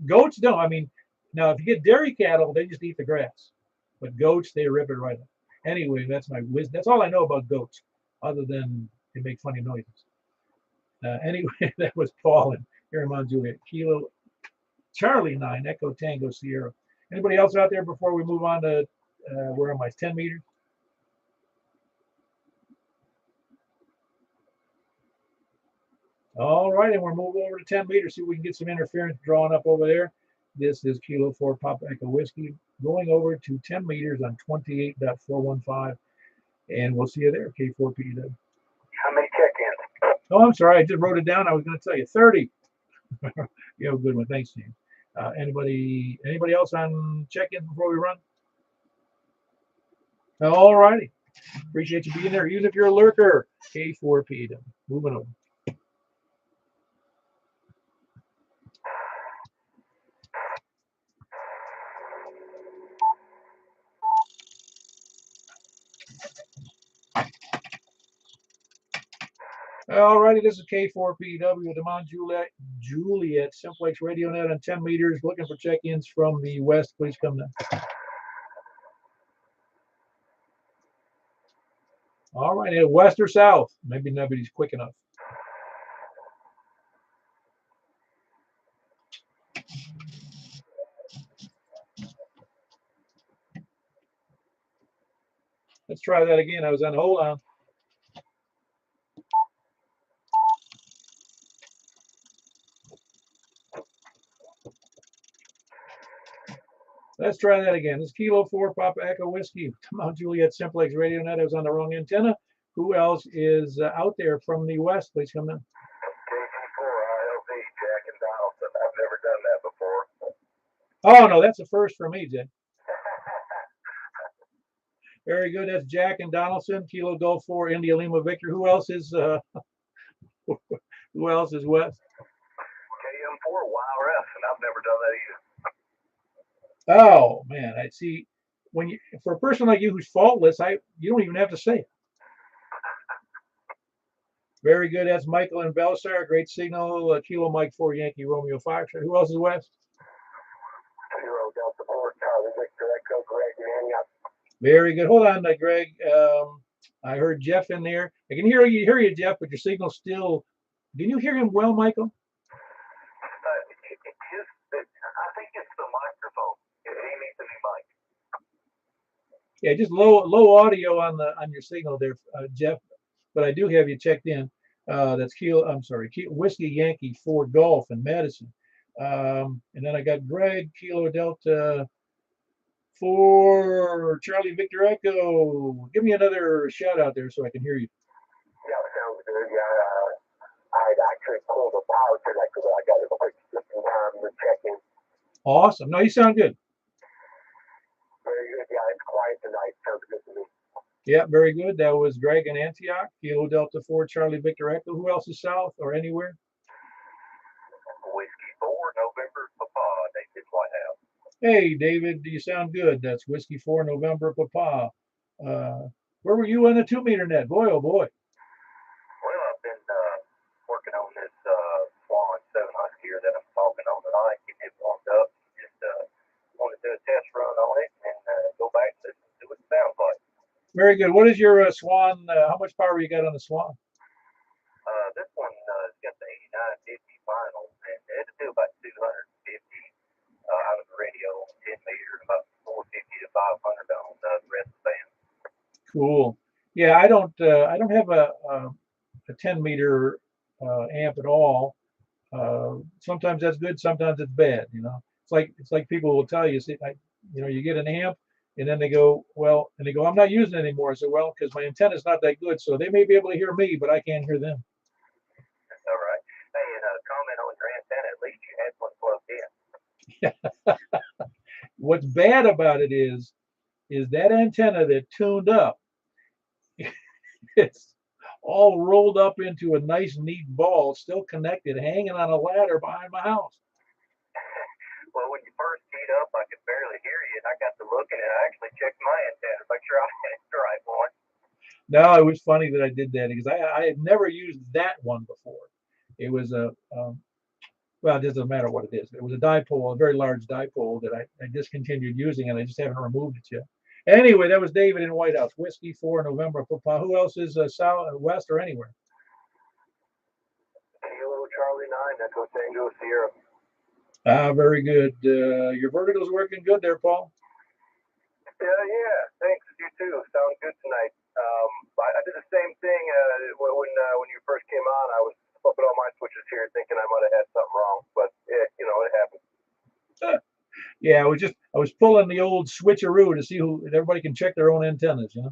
Goats don't. I mean, now if you get dairy cattle, they just eat the grass, but goats, they rip it right up. Anyway, that's my wisdom. That's all I know about goats, other than they make funny noises. Anyway, that was Paul here in Mt Juliet. Kilo Charlie 9 Echo Tango Sierra. Anybody else out there before we move on to where am I? 10 meters. All right, and we're moving over to 10 meters. See if we can get some interference drawn up over there. This is Kilo 4 Papa Echo Whiskey going over to 10 meters on 28.415, and we'll see you there. K4PW. How many check-ins? Oh, I'm sorry. I just wrote it down. I was going to tell you 30. You have a good one. Thanks, James. Anybody else on check-in before we run? All righty. Appreciate you being there, even if you're a lurker. K4PW. Moving over. All righty, this is K4PW with the Mt Juliet Simplex Radio Net on 10 meters. Looking for check-ins from the west. Please come down. All right, west or south? Maybe nobody's quick enough. Let's try that again. I was on hold on. Let's try that again. This is Kilo 4 Papa Echo Whiskey. Mt Juliet Simplex Radio Net. I was on the wrong antenna. Who else is out there from the west? Please come in. KG4 ILV, Jack and Donaldson. I've never done that before. Oh, no, that's a first for me, Jay. Very good. That's Jack and Donaldson. Kilo Golf 4 India Lima Victor. Who else is who else is west? KM4 IRS, and I've never done that either. Oh man, I see. When you, for a person like you who's faultless, you don't even have to say it. Very good. That's Michael and Belsar. Great signal. Kilo Mike 4 Yankee Romeo Fox. Who else is west? 0 Delta 4 Charlie Victor Echo Greg and Antioch. Very good. Hold on, Greg. I heard Jeff in there. I can hear you, Jeff, but your signal's still. Can you hear him well, Michael? I think it's the microphone. He needs a new mic. Yeah, just low audio on your signal there, Jeff. But I do have you checked in. That's Whiskey Yankee 4 Golf in Madison. And then I got Greg Kilo Delta 4 Charlie Victor Echo. Give me another shout out there so I can hear you. Yeah, sounds good. Yeah, I'd actually pulled a power connector, but I got it quick just in time to check in. Awesome. No, you sound good. Very good. Yeah, it's quiet tonight. Sounds good to me. Yeah, very good. That was Greg in Antioch, Kilo Delta 4 Charlie Victor Echo. Who else is south or anywhere? Whiskey 4 November Papa, David Whitehouse. Hey, David, you sound good. That's Whiskey 4 November Papa. Where were you on the 2-meter net? Boy, oh boy. Well, I've been working on this Swan 7 Huskier that I'm talking on tonight, getting it warmed up. Just want to do a test run on it and go back and listen to what it sounds like. Very good. What is your Swan? How much power you got on the Swan? This one has got the 8950 final, and it'll do about 250 out of the radio, 10 meter, about 450 to 500 on the rest of the band. Cool. Yeah, I don't have a 10-meter amp at all. Sometimes that's good, sometimes it's bad. You know, it's like people will tell you, see, you get an amp. And then they go, I'm not using it anymore. I said, well, because my antenna's not that good. So they may be able to hear me, but I can't hear them. All right. Hey, and comment on your antenna. At least you had one plugged in. What's bad about it is that antenna that tuned up, it's all rolled up into a nice, neat ball, still connected, hanging on a ladder behind my house. Well, when you first teed up, I could barely hear you, and I got to looking, and I actually checked my antenna to make sure I had the right one. No, it was funny that I did that because I had never used that one before. It was well, it doesn't matter what it is. It was a dipole, a very large dipole that I discontinued using, and I just haven't removed it yet. Anyway, that was David in White House. Whiskey 4 November Papa. Who else is south, west, or anywhere? Kilo Charlie 9, Echo Tango Sierra. Very good. Your vertical's working good there, Paul. Yeah. Thanks. You too. Sound good tonight. I did the same thing when you first came on. I was flipping all my switches here, thinking I might have had something wrong, but it happened. Yeah, I was pulling the old switcheroo to see everybody can check their own antennas, you know.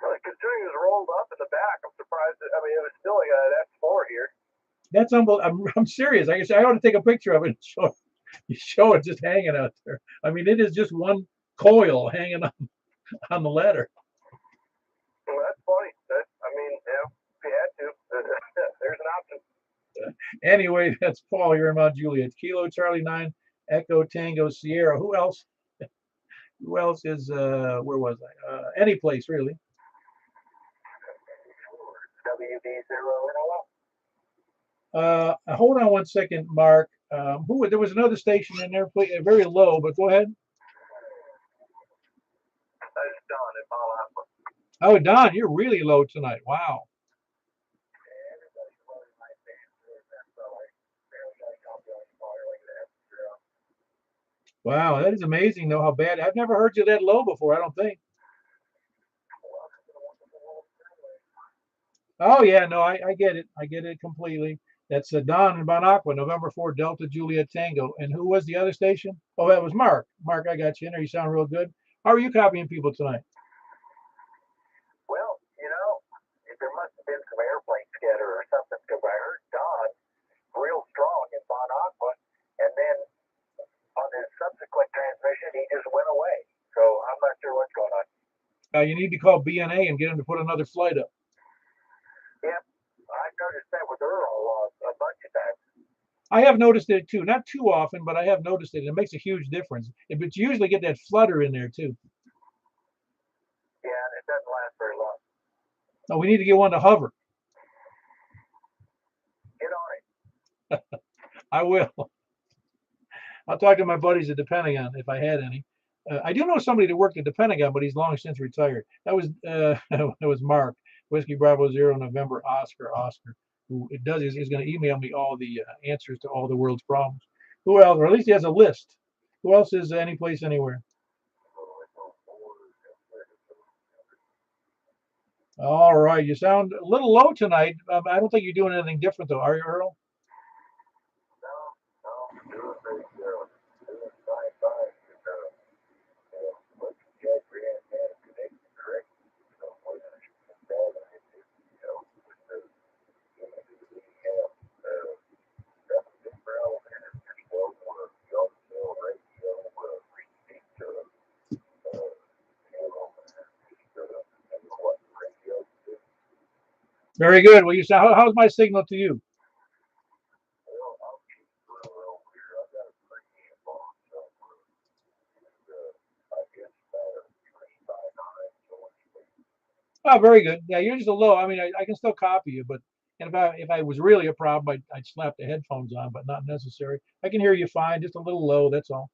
Considering it was rolled up in the back, I'm surprised. It was still like an S4 here. That's unbelievable. I'm serious. I guess I ought to take a picture of it and show it just hanging out there. I mean, it is just one coil hanging on the ladder. Well, that's funny. If you had to, there's an option. Anyway, that's Paul here in Mt Juliet. Kilo Charlie 9 Echo Tango Sierra. Who else? Who else is where was I? Any place really. WD0. Hold on one second, Mark. There was another station in there, very low, but go ahead. That's Don at Mile Alpha. Oh, Don, you're really low tonight. Wow. Wow, that is amazing, though, how bad. I've never heard you that low before, I don't think. Oh, yeah, no, I get it. I get it completely. That's Don in Bon Aqua, November 4, Delta Juliet Tango. And who was the other station? Oh, that was Mark. Mark, I got you in there. You sound real good. How are you copying people tonight? Well, there must have been some airplane scatter or something, because I heard Don real strong in Bon Aqua, and then on his subsequent transmission, he just went away. So I'm not sure what's going on. You need to call BNA and get him to put another flight up. Yep, I noticed that with Earl a bunch of times. I have noticed it too. Not too often, but I have noticed it. It makes a huge difference. But you usually get that flutter in there too. Yeah, and it doesn't last very long. No, we need to get one to hover. Get on it. I will. I'll talk to my buddies at the Pentagon if I had any. I do know somebody that worked at the Pentagon, but he's long since retired. That was that was Mark, Whiskey Bravo Zero November Oscar, who it does is going to email me all the answers to all the world's problems. Who else? Or at least he has a list. Who else is any place anywhere? All right, you sound a little low tonight. I don't think you're doing anything different though, are you, Earl? Very good. Well, you sound. How's my signal to you? Oh, very good. Yeah, you're just a low. I mean, I can still copy you, but and if I was really a problem, I'd slap the headphones on, but not necessary. I can hear you fine, just a little low. That's all.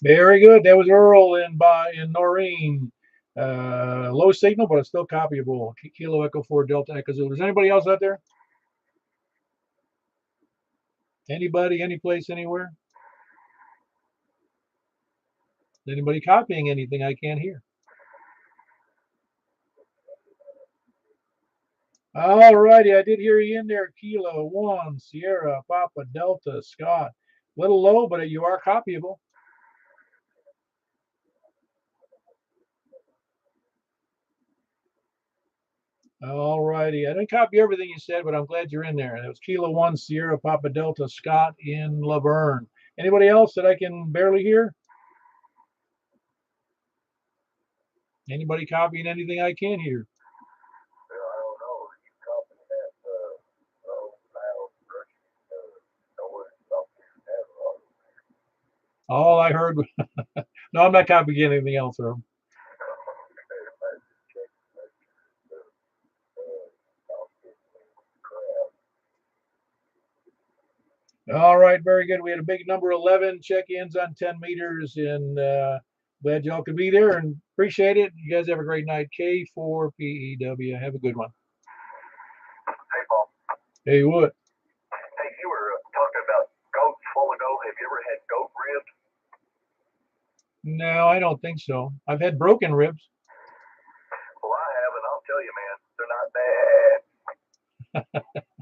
Very good. That was Earl in Noreen. Low signal, but it's still copyable. Kilo Echo 4 Delta Echo Zulu. Is anybody else out there? Anybody, any place, anywhere? Is anybody copying anything I can't hear? All righty, I did hear you in there. Kilo 1 Sierra Papa Delta Scott. Little low, but you are copyable. All righty. I didn't copy everything you said, but I'm glad you're in there. That was Kilo 1 Sierra Papa Delta Scott in Laverne. Anybody else that I can barely hear? Anybody copying anything I can't hear? All I heard was, no, I'm not copying anything else, Earl. All right, very good. We had a big number 11 check-ins on 10 meters, and glad y'all could be there and appreciate it. You guys have a great night. K4PEW. Have a good one. Hey, Paul. Hey, what? Hey, you were talking about goats a while ago. Have you ever had goat ribs? No, I don't think so. I've had broken ribs. Well, I have, and I'll tell you, man, they're not bad.